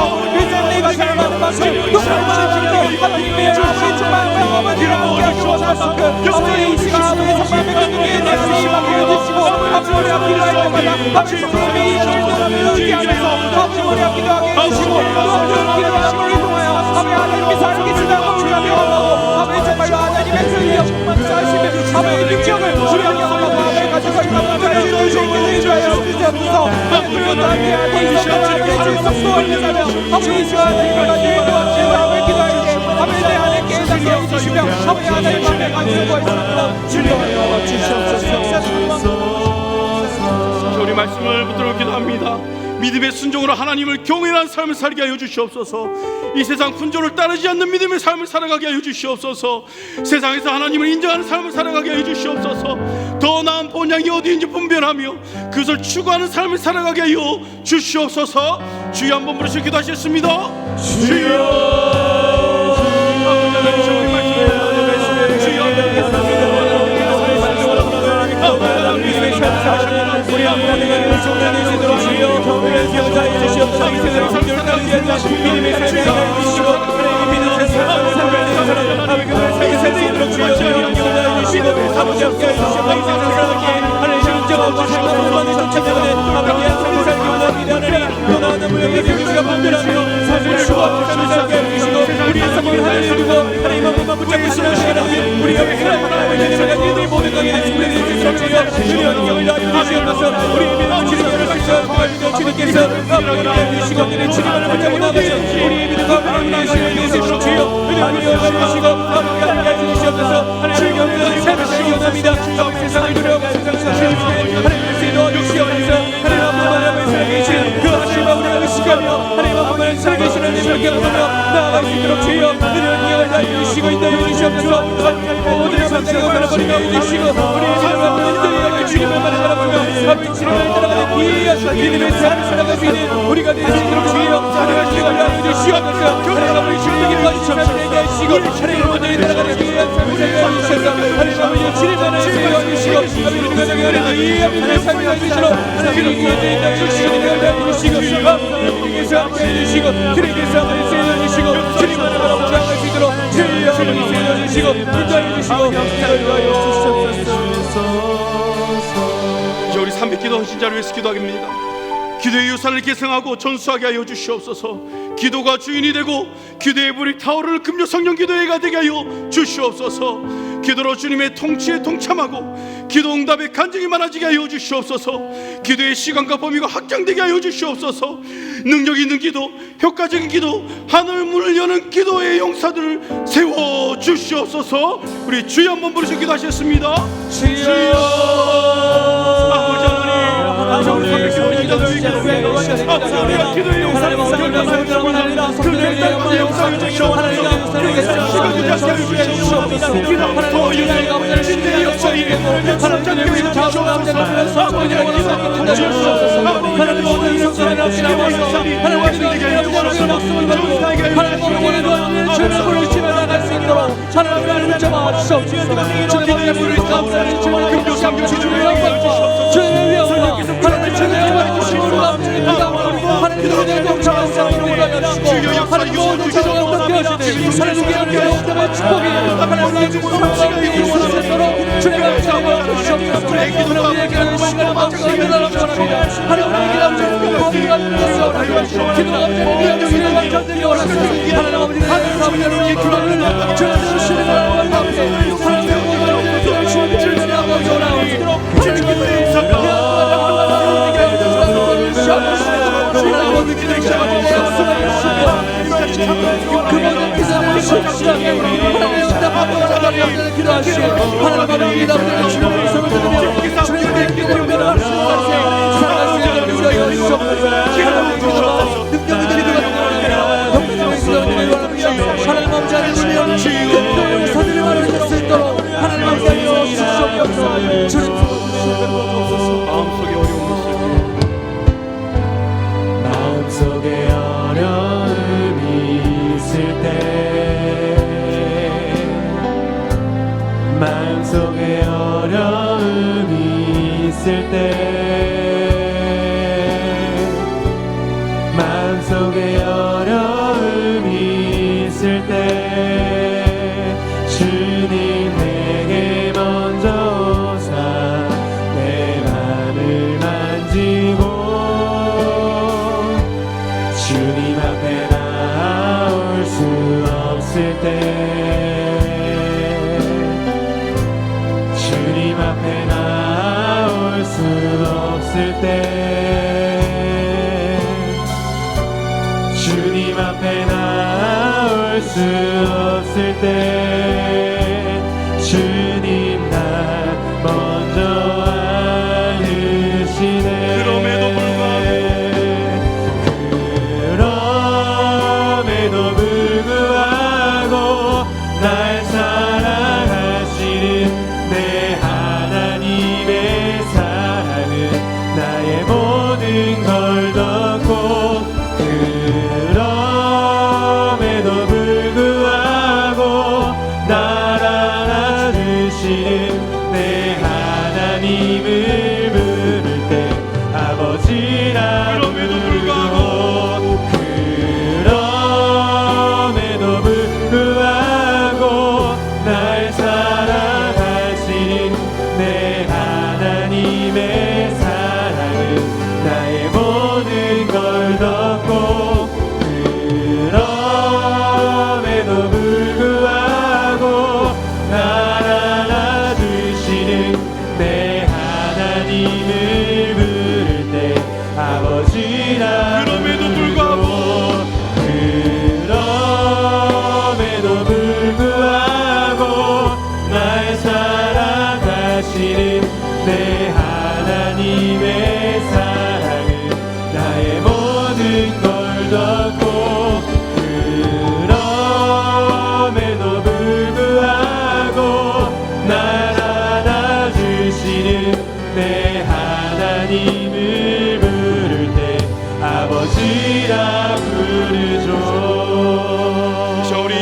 그 사랑하는 말씀 높은 마음으로 하나님의 아버지 정말 아버지를 함께 하시고 원하시고 아버지 이 시간 아버지 정말 백성에게 내가 희망을 주시고 아버지 우리가 기도할 때마다 아버지 성령님이 이 일들을 의지하면서 아버지 우리가 기도하게 해주시고 또한 그 기도함을 통하여 아버지 하나님께서 하나님께 주다고 우리가 배워가고 아버지 정말로 하나님의 그 역사하시며 아버지 능력을 우리가 경험하고 아버지 가져서 이 마음을 주님께서 인도하여 주시옵소서. 그리고 함께 하나님 성령님께 주님께서 소원하며 아버지 이 시간 하나님께 도와주시고 기도할 때 아버지 내 안에 깨닫게 해주시며 아버지 하나님 앞에 간증과 있습니다. 주님하여 주시옵소서. 우리 말씀을 붙들어 기도합니다. 믿음의 순종으로 하나님을 경외하는 삶을 살게 하여 주시옵소서. 이 세상 훈조를 따르지 않는 믿음의 삶을 살아가게 하여 주시옵소서. 세상에서 하나님을 인정하는 삶을 살아가게 하여 주시옵소서. 더 나은 본향이 어디인지 분별하며 그것을 추구하는 삶을 살아가게 하여 주시옵소서. 주여 한번 부르시고 기도하셨습니다. 주여 우리 하나님의 성령이 되도록 주여 경외를 기억하여 주시옵소서. 이 세상의 성령을 따르지 않는 믿음의 삶을 살게 주시고 믿음의 삶을 살게 이 세상으로 주여 경외하여 주시고 아버지 함께 하시옵소서. 이 세상을 살게 하나님의 인정하고 생각하는 마음이 좋기 때문에 아버지 삶을 살게 원합니다. 하나님 또 나는 물량의 교주가 분별하며 삶을 추구하고 삶을 살게 해주시고 우리의 삶을 하나님 두고 하나님 한 번만 붙잡고 있으면 하나님 우리 옆에 하나님의 이들이 모든 강에 충분히 주시옵소서. 주여 경외를 하여 주시옵소서. 우리 믿음을 주님을 발전하여 주님께서 아버지를 해주시고 우리의 주님을 붙잡고 나가서 우리의 믿음과 하나님의 주님을 주시옵소서. 주여 우리를 해주시고 아버지를 해주시옵소서. 하나님의 경외를 삶을 살게 원합니다. 아버지 세상을 두려워 세상에서 주님께 하나님의 쓰임을 주시옵소서. 하나님 앞에만 살아계신 그 하나님과 우리가 의식하며 하나님 앞에만 살아계신 하나님을 경험하며 나아갈 수 있도록 주여 은혜를 기억하여 주시고 인도하여 주시옵소서. 모든 상태가 바라버리며 주시고 우리의 믿음을 인도하여 주님을 바라보며 아버지 주님을 따라가는 귀한 믿음의 삶을 살아갈 수 있는 우리가 될 수 있도록 주여 하나님을 기억하여 주시옵소서. 하나님 아버지 주님께 주시옵소서. 하시고 하나님 모두를 따라가는 귀한 삶을 살게 주셔서 하나님 아버지 주님만을 세워주시고 아버지 우리가 정하는 이 믿음의 삶을 살수록 하나님을 인도해 주시고 인도해 주시고 아버지께서 함께 해주시고 주님께서 함께 세워주시고 주님만을 바라보고 나아갈 수 있도록 주여 하나님 세워주시고 인도해 주시고 인도하여 주시옵소서. 우리 300기도 하신 자를 위해서 기도하겠습니다. 기도의 유산을 계승하고 전수하게 하여 주시옵소서. 기도가 주인이 되고 기도의 불이 타오르는 금요 성령 기도회가 되게 하여 주시옵소서. 기도로 주님의 통치에 동참하고 기도 응답의 간증이 많아지게 하여 주시옵소서. 기도의 시간과 범위가 확장되게 하여 주시옵소서. 능력 있는 기도, 효과적인 기도, 하늘 문을 여는 기도의 용사들을 세워 주시옵소서. 우리 주여 한번 부르시고 기도하셨습니다. 주여 아버지 하나님 우리 우리가 기도의 용사를 그 용사를 주시옵소서. 시간 주지 않게 해주시옵소서. 기도를 더 유지하고 진리의 역사에 하나님의 교회를 주시옵소서. 아버지의 기도를 주시옵소서. 하나님 모든 역사를 하시옵소서. 하나님 모든 목숨을 받고 하나님 모든 주님을 부르시며 나갈 수 있도록 하나님을 붙잡아주시옵소서. 주님의 불을 감사하는 주님의 금교상교 주님의 영광 주님의 영광 하나님 주님의 영광 주시므로 하나님의 기도를 동참한 사람으로 올라가시고 하나님 모든 기도가 어떻게 하시되 하나님의 영광의 축복이 하나님의 성령이 이루어지도록 주님의 영광을 주시옵소서. 하나님의 기도의 시간을 멈추게 해달라고 원합니다. 하나님의 기도를 범위가 되었사옵나이다. 기도가 범위가 주님의 완전되게 원하시옵소서. 하나님 아버지 하나님의 기도를 주님의 신뢰와 원합니다. 하나님의 모든 기도를 주님의 아버지 원하옵소서. 주님의 기도의 그 모든 기사를 실시하게 하나님의 응답하고 하나님의 기도하시고 하나님의 기도를 주님의 성을 들으며 주님의 기도를 변화하시는 것에 살아갈 수 있는 우리가 주시옵소서. 하나님의 기도가 능력이 드리도록 원합니다. 독자적인 기도를 원합니다. 하나님 아버지 하나님의 기도의 용사들을 말할 수 있도록 하나님 아버지 하나님 주시옵소서. 마음속에 어려움이 있을 마음속에 어려움이 있을 때 마음속에 어려움이 있을 때 마음속에 어려움이 있을 때 주님 내게 먼저 오사 내 맘을 만지고 주님 앞에 나올 수 없을 때 주님 앞에 나올 수 없을 때 주님 앞에 나올 수 없을 때 주님 나 먼저 안으시네 그럼에도 불구하고 날 사랑하시는 내 하나님의 사랑은 나의 모든 걸 덮고 그럼에도 불구하고 날 안아주시는 내 하나님을 부를 때 아버지라 그럼에도 불구하고 그럼에도 불구하고 날 사랑하시는 내 하나님의 사랑은 나의 모든 걸 덮고 그럼에도 불구하고 날 안아주시는 내 하나님을 부를 때 아버지라 그럼에도 불구하고 그럼에도 불구하고 날 사랑하시는 내 하나님의 사랑은 나의 모든 걸 덮고 그럼에도 불구하고 날 안아주시는 내 하나님을 부를 때 아버지라 부르죠. 자, 우리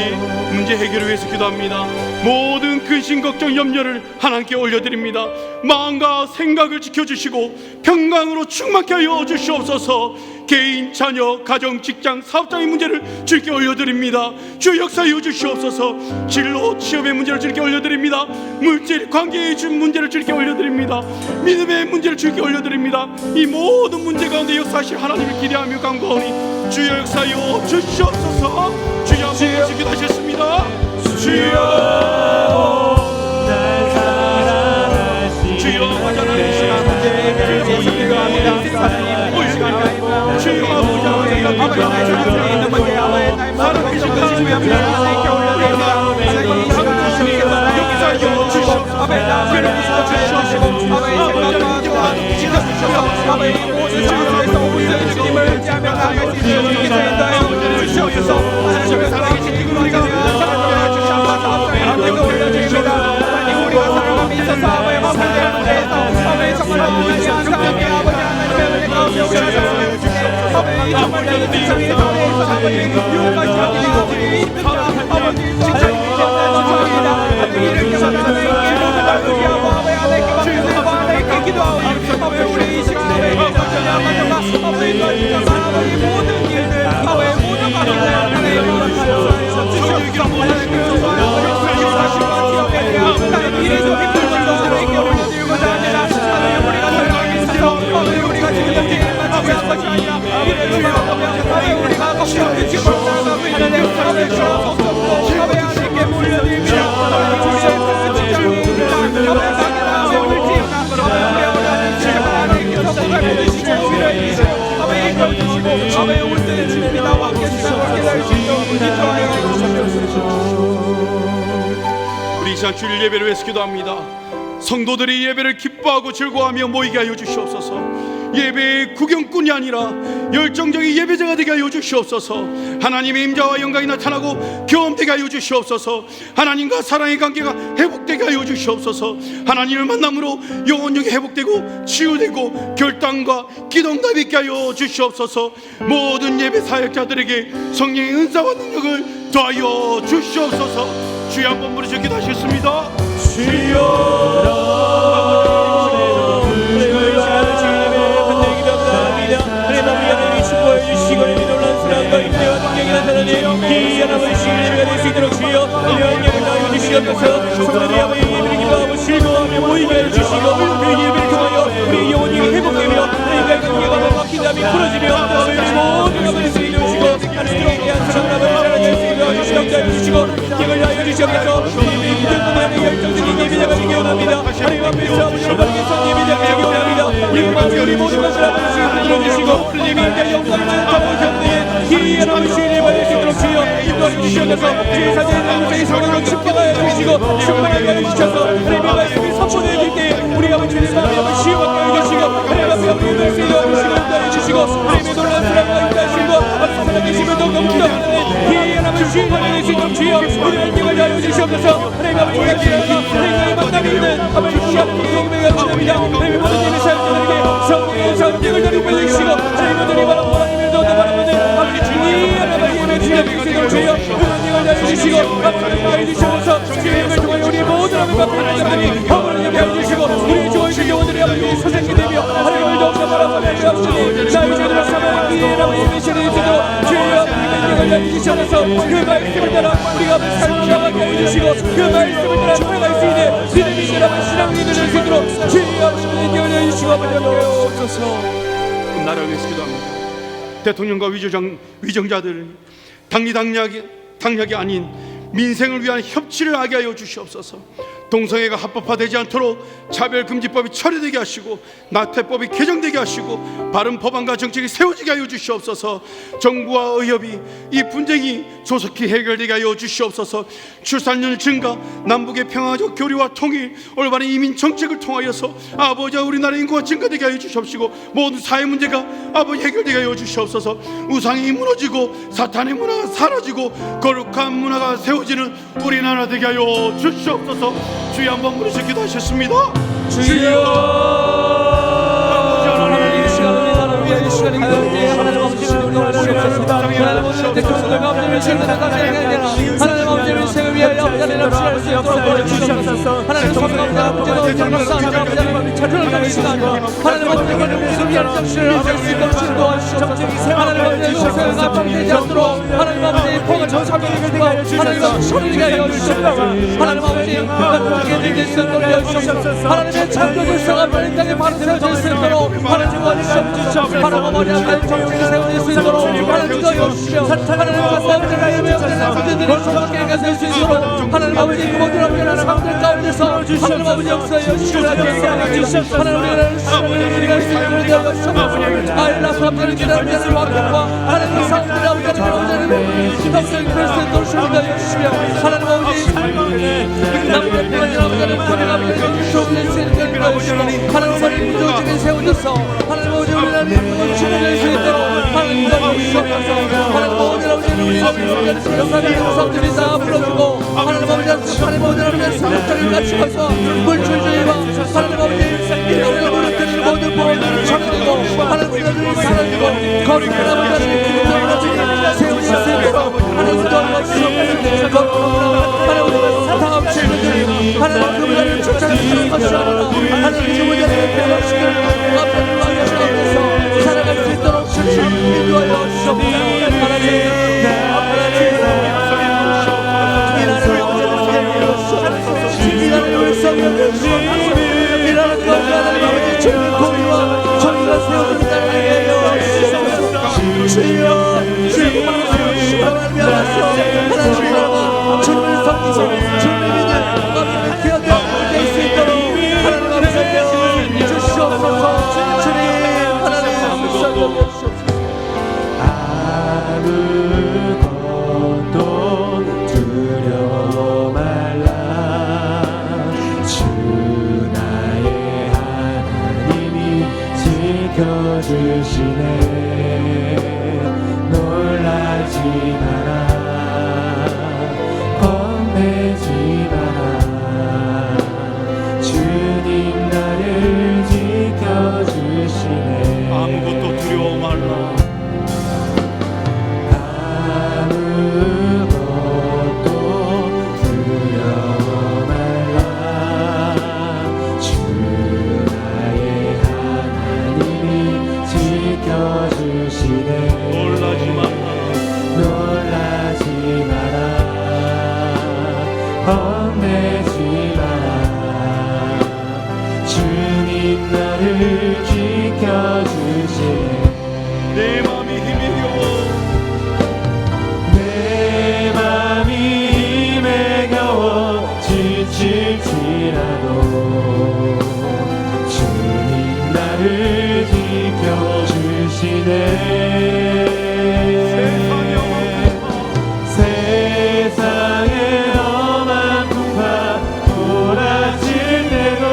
문제 해결을 위해서 기도합니다. 모든 근심 걱정 염려를 하나님께 올려드립니다. 마음과 생각을 지켜주시고 평강으로 충만케 하여 주시옵소서. 개인, 자녀, 가정, 직장, 사업장의 문제를 주께 올려드립니다. 주 역사하여 주시옵소서. 진로, 취업의 문제를 주께 올려드립니다. 물질, 관계의 문제를 주께 올려드립니다. 믿음의 문제를 주께 올려드립니다. 이 모든 문제 가운데 역사하실 하나님을 기대하며 간구하오니 주여 역사하여 주시옵소서. 주여 한번 기도하셨습니다. 주여 날 사랑하시는 주여 하나님 이 시간 문제 해결해서 기도합니다. 주여 아버지 나의 자녀들이 있는 문제 아버지 나의 마음 걱정 근심을 하나님께 올려드립니다. 하나님 이 시간 주님께서 나에게 주시고 아버지 나를 주시고 아버지 생각과 지켜주셔서 아버지 모든 상황에서 우리의 주님을 의지하며 나아갈 수 있는 주님께서 인도하여 주시옵소서. 하나님의 살아계신 우리가 사랑하여 주셔서 앞서에 함께도 올려드립니다. 하나님 우리가 사랑함에 있어서 아버지 문제에 대해서 아버지 정말 하나님 사랑하게 아버지 하나님의 은혜 가운데 오셔서 아버지 정말 내 세상에 대해서 아버지 유혹하지 않게 아버지 아버지 직장이 되셨습니다. 아버지 이를 깨닫는 하나님의 기도를 나누기하고 아버지 하나님께 맡기고 하나님께 기도하오니 아버지 우리 이 시간에 결정이 안 맞아가 아버지 주셔서 아버지 모든 일들 아버지 모든 가정을 하나님의 허락하여 주시옵소서. 하나님께 좋아요 역사하시고 기업에 대한 하나님 미래적인 불만도 하나님께 올려드리고자 합니다. 하나님 우리가 결정이 있어서 아버지 우리가 지금 현재 맞추고 있는 것이 아니라 미래를 바라보며 아버지 우리가 걱정을 지고 살아가고 있는데 아버지 주옵소서. 아버지 하나님께 물려드립니다. 하나님 우리의 직장이 아버지 자기나 세움을 지으나 아버지 하나님 지금 하나님께서 복을 주시고 위로해주시고 아버지 이끌어주시고 아버지 온전히 주님이 나와 함께 주시고 기다릴 수 있도록 인도하여 주시옵소서. 우리 이 시간 주일 예배를 위해서 기도합니다. 성도들이 예배를 기뻐하고 즐거워하며 모이게 하여 주시옵소서. 예배의 구경꾼이 아니라 열정적인 예배자가 되게 하여 주시옵소서. 하나님의 임자와 영광이 나타나고 경험되게 하여 주시옵소서. 하나님과 사랑의 관계가 회복되게 하여 주시옵소서. 하나님을 만남으로 영혼력이 회복되고 치유되고 결단과 기도응답이 있게 하여 주시옵소서. 모든 예배 사역자들에게 성령의 은사와 능력을 더하여 주시옵소서. 주여 한번 부르짖 기도하셨습니다. 나라를 위해서 기도합니다. 대통령과 위정자들 당략이 아닌 민생을 위한 협치를 하게 하여 주시옵소서. 동성애가 합법화되지 않도록 차별금지법이 처리되게 하시고 나태법이 개정되게 하시고 바른 법안과 정책이 세워지게 하여 주시옵소서. 정부와 의협이 이 분쟁이 조속히 해결되게 하여 주시옵소서. 출산율 증가, 남북의 평화적 교류와 통일, 올바른 이민 정책을 통하여서 아버지 우리나라 인구가 증가되게 하여 주시옵시고 모든 사회 문제가 아버지 해결되게 하여 주시옵소서. 우상이 무너지고 사탄의 문화가 사라지고 거룩한 문화가 세워지는 우리나라 되게 하여 주시옵소서. 주여 한번 부르짖 기도하셨습니다. 주여 하나님 이 시간을 나를 위하여 이 시간을 기도할때 하나님 아버지를 위하여 하나님 아버지를 대통령과 아버지를 지원하는 하나님 아버지를 생을 위하여 하나님 아버지를 수 있도록 도와주시옵소서. 하나님 성령과 아버지를 전하사 하나님 찬양하는 시간 하나님 아버지를 위해서 위하여 정신을 하실 수 있도록 도와주시옵소서. 하나님 아버지의 요새가 합방되지 않도록 하나님 아버지의 포가 정착되게 하나님 아버지 소리게 하여 주시옵소서. 하나님 아버지 하나님의 창조 질서가 이 땅에 바로 세워질 수 있도록 하나님 원하시옵소서. 하나님 아버지 하나님 정책이 세워질 수 있도록 하나님 도와주시며 하나님과 싸우는 예배하는 분들이 소망게 가질 수 있도록 하나님 아버지 모든 어려운 상황들 가운데서 하나님 아버지 역사에 주시옵소서. 하나님 우리가 수행을 되어 주시옵소서. 아일라 사람들을 기다리는 자를 왕국과 하나님 사람들을 아버지를 덕성이 펼수 있도록 주시옵소서 주시며 하나님 아버지 남은 평안을 아버지를 보내가며 주옵소서. 하나님 아버지 무조직에 세워져서 하나님 아버지 우리나라를 바꾸고 치료될 수 있도록 하나님 도와주시옵소서. 하나님 아버지 우리 역사를 영상들이 다 불러주고 하나님 아버지 하나님 아버지 사람들을 갖추어서 물질주의와 하나님 아버지 이름을 무너뜨리는 모든 보호들을 정리되고 하나님 우리들을 사랑하고 거룩한 아버지 기도를 세우실 수 있도록 하나님 도와주시옵소서. 하나님 우리가 다음 질문들이 하나님 그분을 쫓아주시는 것이 아니라 하나님 주문자를 변화시키는 앞에를 완전하면서 살아갈 수 있도록 주님 인도하여 주시옵소서. 하나님 이라는 것 하나님 아버지 주님 공의와 정의가 세워진 나라에 주여 주님 하나님 나라가 주님을 섬기고 주님을 믿는 아버지 기억되어 될 수 있도록 하나님 아버지 지켜주시네. 놀라지 마라, 겁내지 마라. 주님 나를 지켜주시네. 아무것도 두려워 말라. 아무것도 두려워 말라. 주 나의 하나님이 지켜주시네. 놀라지 마라. 놀라지 마라, 겁내지 마라. 주님 나를 지켜주시네. 내 맘이 힘이 겨워, 내 맘이 힘에 겨워 지칠지라도 주님 나를 지켜주시네. 세상의 험한 풍파 몰아칠 때도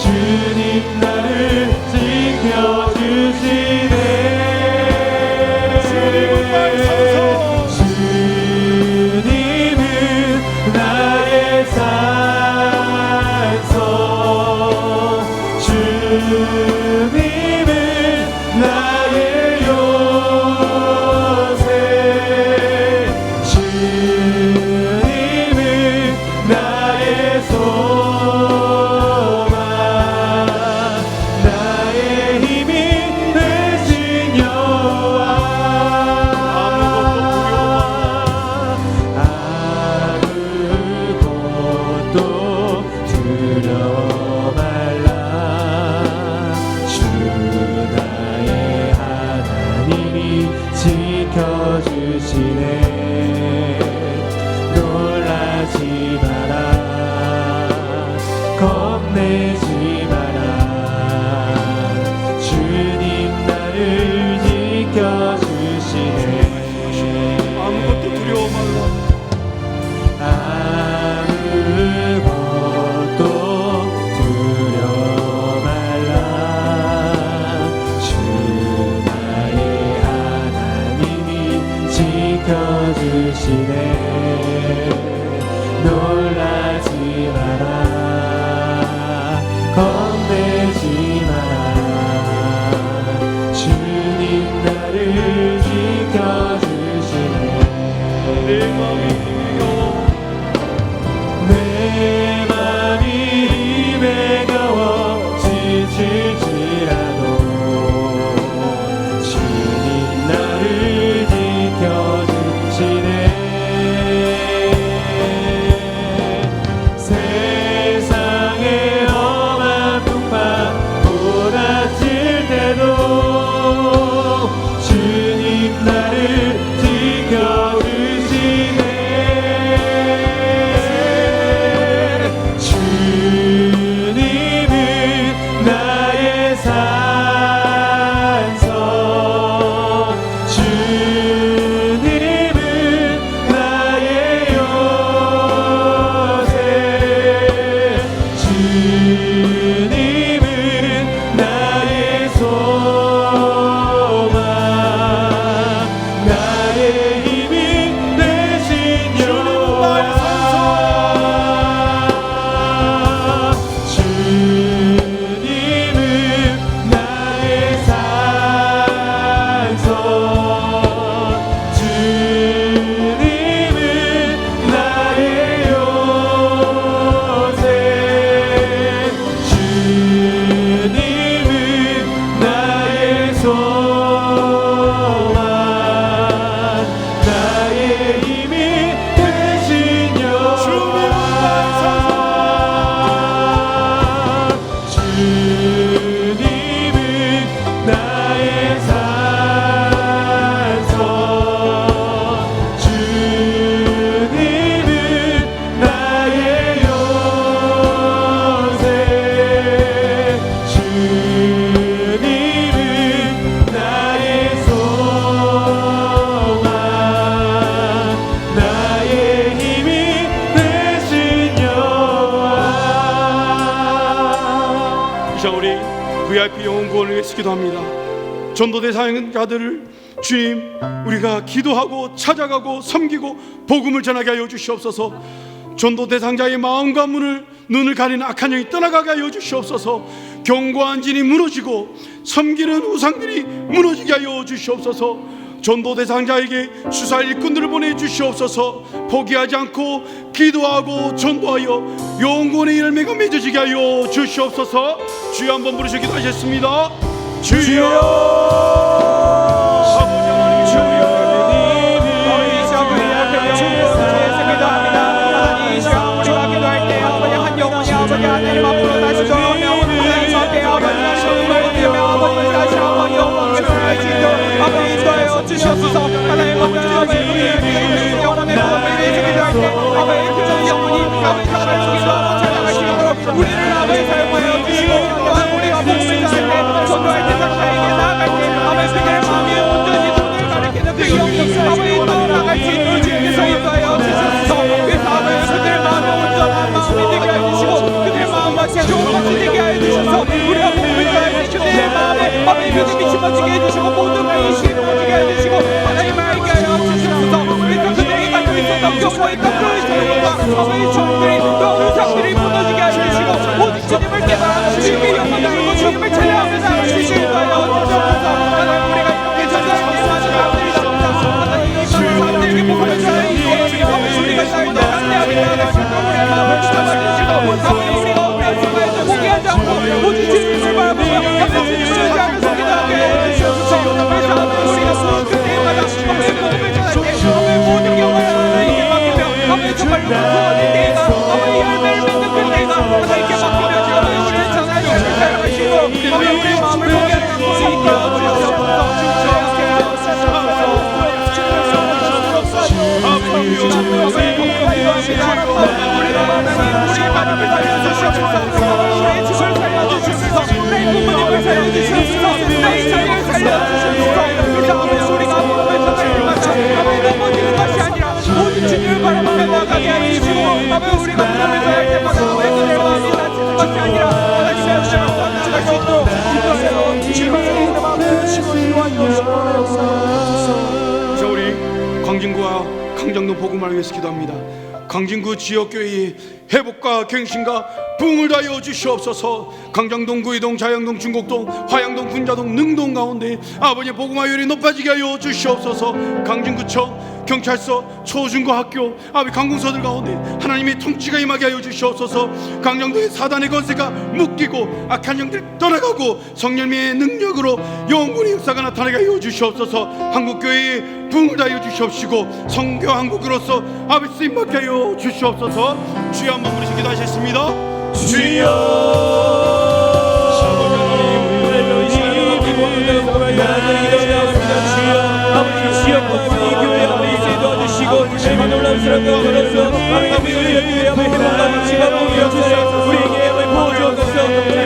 주님 나를 지켜주시네. 주님은 나의 산소, 주님은 나의 요새, 주님은 나의 소망, 나의 힘이 되신 여호와. 아무것도 두려워 말라. 주 나의 하나님이 지켜주시네. 놀라지 마라, 겁내지 마라. 주님 나를 지켜주시네. 아무것도 두려워 말라. 아무것도 두려워 말라. 주 나의 하나님이 지켜주시네. 놀라지 마라, 겁내지 마라. 주님 나를 지켜주시네. 내 맘이 힘이 겨워, 내 맘이 힘에 겨워 지칠지라도 주님 나를 지켜주시네. 세상의 험한 풍파 몰아칠 때도 주님 나를 지켜주시네. 주님은 나의 산소, 주님은 나의 요새, 주님은 나의 소망, 나의 힘이 되신 여호와. 주님은 나의 산소, 주님은 나의 요새, 주님은 나의 소망, 나의 힘이 되신 여호와. 주님은 나의 산소, 주님은 나의 요새, 주님은 나의 소망, 나의 힘이 되신 여호와. 자, 우리 VIP 영혼 구원을 위해서 기도합니다. 전도대 사역자들을 주님, 우리가 기도하고 찾아가고 섬기고 복음을 전하게 하여 주시옵소서. 전도 대상자의 마음과 눈을 가리는 악한 영이 떠나가게 하여 주시옵소서. 견고한 진이 무너지고 섬기는 우상들이 무너지게 하여 주시옵소서. 전도 대상자에게 주사 일꾼들을 보내주시옵소서. 포기하지 않고 기도하고 전도하여 영혼의 열매가 맺어지게 하여 주시옵소서. 주여 한번 부르셔 기도하셨습니다. 주여. 하나님 앞으로 다시 돌아오며 하나님 앞에 아버지가 성령을 드리며 아버지 다시 한번 영광을 돌릴 수 있도록 아버지 인도하여 주시옵소서. 하나님 아버지 영혼의 구원을 위해서 기도할 때 아버지 그 영혼이 아버지 정말 기도하고 찬양할 수 있도록 우리를 아버지 사용하여 주시고 또한 우리가 복음을 전할 때 전도할 때 상자에게 나아갈 때 아버지 그들의 마음에 온전히 손을 가리키는 그 영역 아버지 떠나갈 수 있도록 주님께서 인도하여 주시옵소서. 그래서 아버지 그들의 마음에 온전한 마음이 되게 해주시고 그들의 마음과 좋은 것이 되게 하여 주셔서 우리가 복음을 전할 때 그들의 마음에 아버지 믿음이 심어지게 해주시고 모든 의식이 넘어지게 해주시고 하나님을 알게 하여 주시옵소서. 그래서 그들에게 가지고 있었던 교포했던 그 정과 아버지 종들이 또 우상들이 무너지게 하시고 오직 주님을 깨달아 주님의 영광을 알고 주님을 찬양하며 나아갈 수 있게 하여 주시옵소서. 하나님 우리가 이렇게 전사하는 많은 사람들이 있습니다. 하나님 이 사람들에게 복음을 전하기에 아버지 우리가 살도 안내하게 나아갈 수 있도록 우리의 마음을 붙잡아주시고 아버지 우리가 어려운 포기하지 않고 오직 주님을 바라보며 아버지 주님을 의지하면서 기도하게 해주시옵소서. 그래서 아버지 우리가 그때마다 아버지 복음을 전할 때 아버지 모든 영광을 하나님께 맡기며 아버지 정말로 구원의 때가 아버지 열매를 맺는 그 때가 하나님께 맡기며 아버지 우리를 전할 열매를 사용할 수 있도록 아버지 우리의 마음을 포기하지 않고 이끌어 주시옵소서. 주님을 바라보며 나아가게 하시고 아버지 우리가 복음을 전할 때마다 그들의 마음이 다치는 것이 아니라 하나님의 주님을 따라갈 수 있도록 인도하여 주시옵소서. 자, 우리 광진구와 강정동 복음을 위해서 기도합니다. 강진구 지역교회의 회복과 갱신과 부흥을 다하여 주시옵소서. 강정동, 구이동, 자양동, 중곡동, 화양동, 군자동, 능동 가운데 아버지 복음화율이 높아지게 하여 주시옵소서. 강진구청, 경찰서, 초중고학교, 아버지 강공서들 가운데 하나님의 통치가 임하게 하여 주시옵소서. 강정도의 사단의 권세가 묶이고 악한 영들 떠나가고 성령의 능력으로 영원의 역사가 나타나게 하여 주시옵소서. 한국교회의 부흥을 다하여 주시옵시고 성교 한국으로서 아버지 쓰임받게 하여 주시옵소서. 주여 한번 부르시 기도하셨습니다. 주여. 아버지 지역과 우리 교회 아버지 도와주시고 주님의 놀라운 사랑과 은혜로서 아버지 우리의 아버지 회복과 위치가 보여주셔서 우리에게 보호 주옵소서.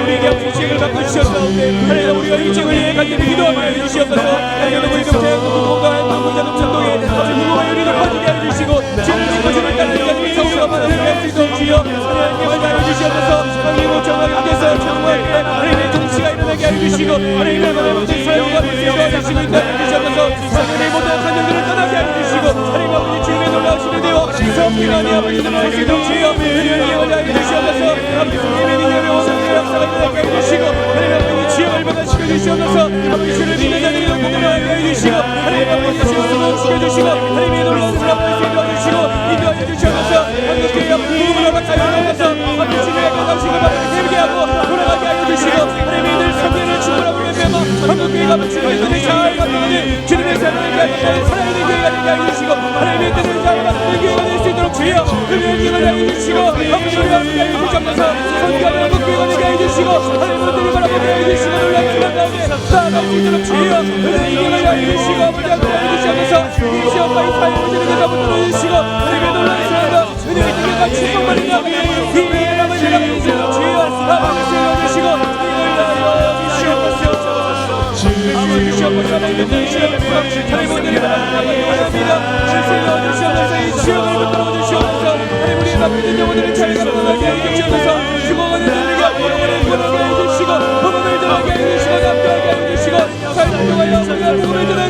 우리에게 아버지 지역을 바꾸시옵소서. 하나님 우리가 이 지역을 위해 간절히 기도하여 주시옵소서. 하나님 우리 경찰과 공공과 공자동 전동에 아버지 무고와 요리 높아지게 해주시고 주를 믿고 주를 따르는 성수가 받아들게 할 수 있도록 주여 하나님께 하여 주시옵소서. 하나님 정말께서 정말께 하나님의 통치가 일어나게 해주시고 하나님의 아버지 사용과 믿음과 자신을 주시옵소서. 하나님의 모든 간절들을 떠나게 해주시고 하나님 아버지 주님의 놀라우신 은혜와 성기관이 아버지 놀라우시도록 주여 은혜를 이어가게 해주시옵소서. 아버지 주님의 능력의 오성의 역사가 일어나게 해주시고 하나님 아버지 지역을 변화시켜 주시옵소서. 아버지 주를 믿는 자들이 공동하게 해주시고 하나님 아버지 주님을 지켜주시고 하나님의 놀라운 사랑을 세워주시고 인도하여 주시옵소서. 한국교회 부흥을 허락하여 주옵소서. 아버지 주님의 건강식을 받게 하고 돌아가게 하여 주시고 하나님의 늘 성령을 충만하고 연매마 한국교회가 주님의 뜻을 잘 받는 주님의 사랑을 가지고 살아있는 교회가 되게 하여 주시고 하나님의 뜻을 잘 받는 교회가 될 수 있도록 주여 은혜를 기도하여 주시고 아버지 우리와 함께 하여 주시옵소서. 선교하는 한국교회가 되게 하여 주시고 하나님의 뜻을 바라보게 하여 주시고 놀라운 사랑 가운데 나아갈 수 있도록 주여 은혜를 기도하여 주시고 아버지 함께 하여 주시옵소서. 이 시험과 이 사회를 주님의 잡아 들어주시고 하나님의 놀라운 사랑과 은혜의 능력과 충만을 가운데 이 은혜를 아버지 주시고 주여 아버지 세워주시고 이를 주시옵소서. 주시옵소서. 하나님의 뜻을 하나님 오늘의 하나님을 원합니다. 세워주시옵소서. 이 지역을 붙들어 주시옵소서. 하나님 우리의 바쁘던 영혼들을 잘 가르쳐가게 해주시옵소서. 주먹하는 자들에게 영혼을 구원하게 해주시고 복음을 전하게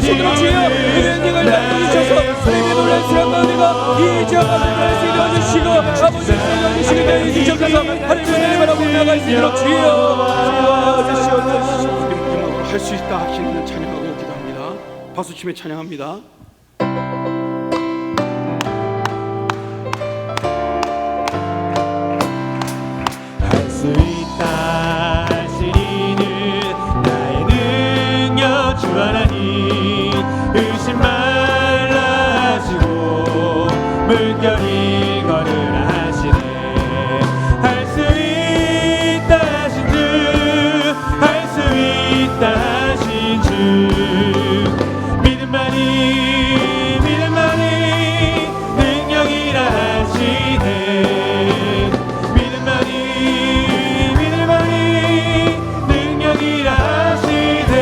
손으로 주여 은행을 나누셔서 하나님의 놀라운 은혜가 이 지역 가운데 이루어주시고 아버지 이루어주시기 위해 주셔서 하나님의 은혜를 바라고 나아갈 수 있도록 주여 주시옵소서. 할 수 있다 하시는 찬양하고 기도합니다. 박수치며 찬양합니다. 할 수 있다 하시니는 나의 능력 주 하나님 의심 말라 하시고 물결이 걸으라 하시네 할 수 있다 하신 주 할 수 있다 하신 주 믿음만이 능력이라 하시네 믿음만이 능력이라 하시네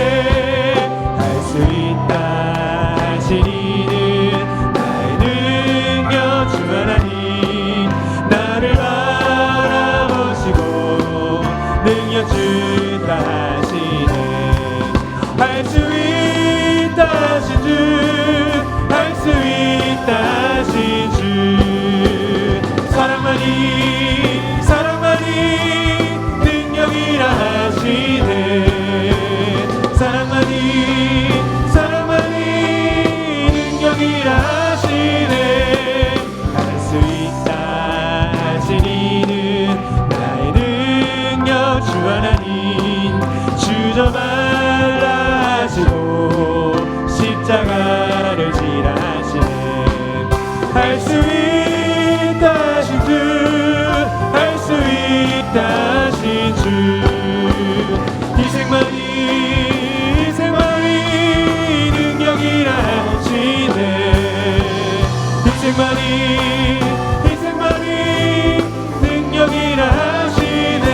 할 수 있다 하시니는 나의 능력 주 하나님 나를 바라보시고 능력 준다 하시네 할 수 있다 하신 주 할 수 있다 하신 주 사랑만이 능력이라 하시네 사랑만이 능력이라 하시네 할 수 있다 하시니는 나의 능력 주 하나님 주저 말라 하시고 십자가를 지라 하시네 할 수 있다 하신 주 할 수 있다 하신 주 희생만이 능력이라 하시네 희생만이 능력이라 하시네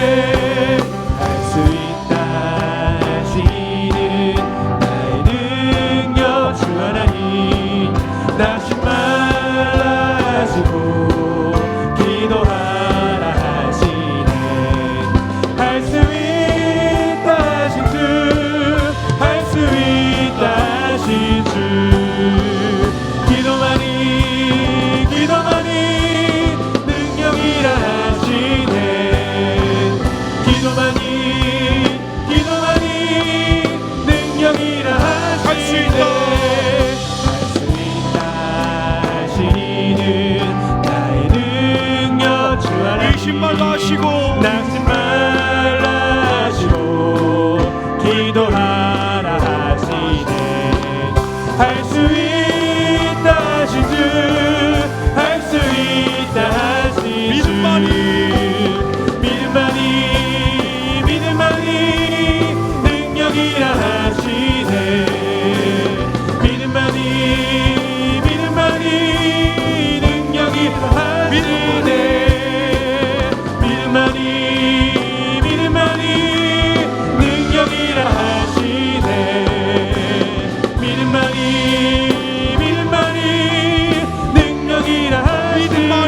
할 수 있다 하시는 나의 능력 주 하나님 낙심 말라 하시고 기도하라 하시네 할 수 있다 하신 주 할 수 있다 하신 주 기도만이 능력이라 하시네 기도만이 능력이라 하시네 할 수 있다 하시니는 나의 능력 주 하나님 의심 말라 하시고 낙심 말라 하시고 기도하라 하시네 할 수 있다 하신 주 할 수 있다 하신 주 믿음만이 능력이라 하시네 믿음만이 능력이라 하시네 믿음만이 능력이라 하시네 믿음만이 능력이라 하시네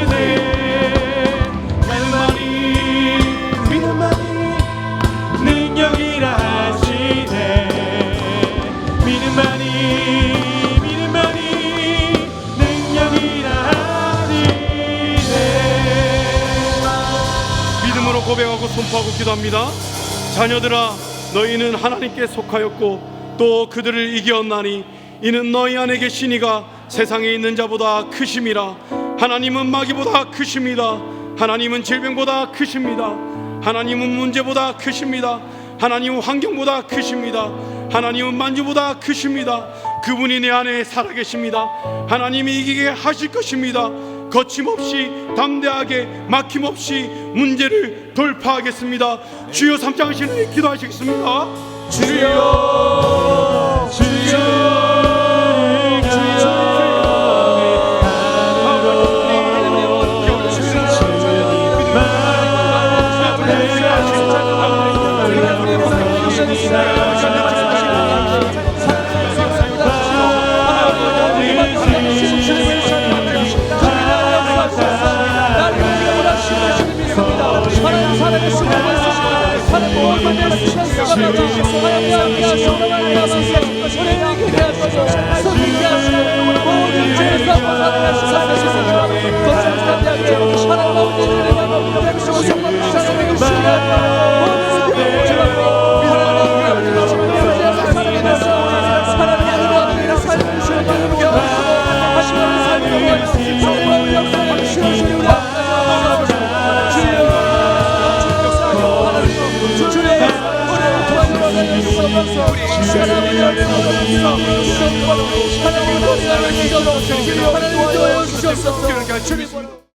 능력이라 하시네 믿음만이 능력이라 하시네 믿음으로 고백하고 선포하고 기도합니다. 자녀들아 너희는 하나님께 속하였고 또 그들을 이겼나니 이는 너희 안에 계신 이가 세상에 있는 자보다 크심이라 하나님은 마귀보다 크십니다 하나님은 질병보다 크십니다 하나님은 문제보다 크십니다 하나님은 환경보다 크십니다 하나님은 만주보다 크십니다 그분이 내 안에 살아계십니다 하나님이 이기게 하실 것입니다 거침없이 담대하게 막힘없이 문제를 돌파하겠습니다 주여 3장 하시는 기도하시겠습니다 주여 하나님 주옵소서. 주님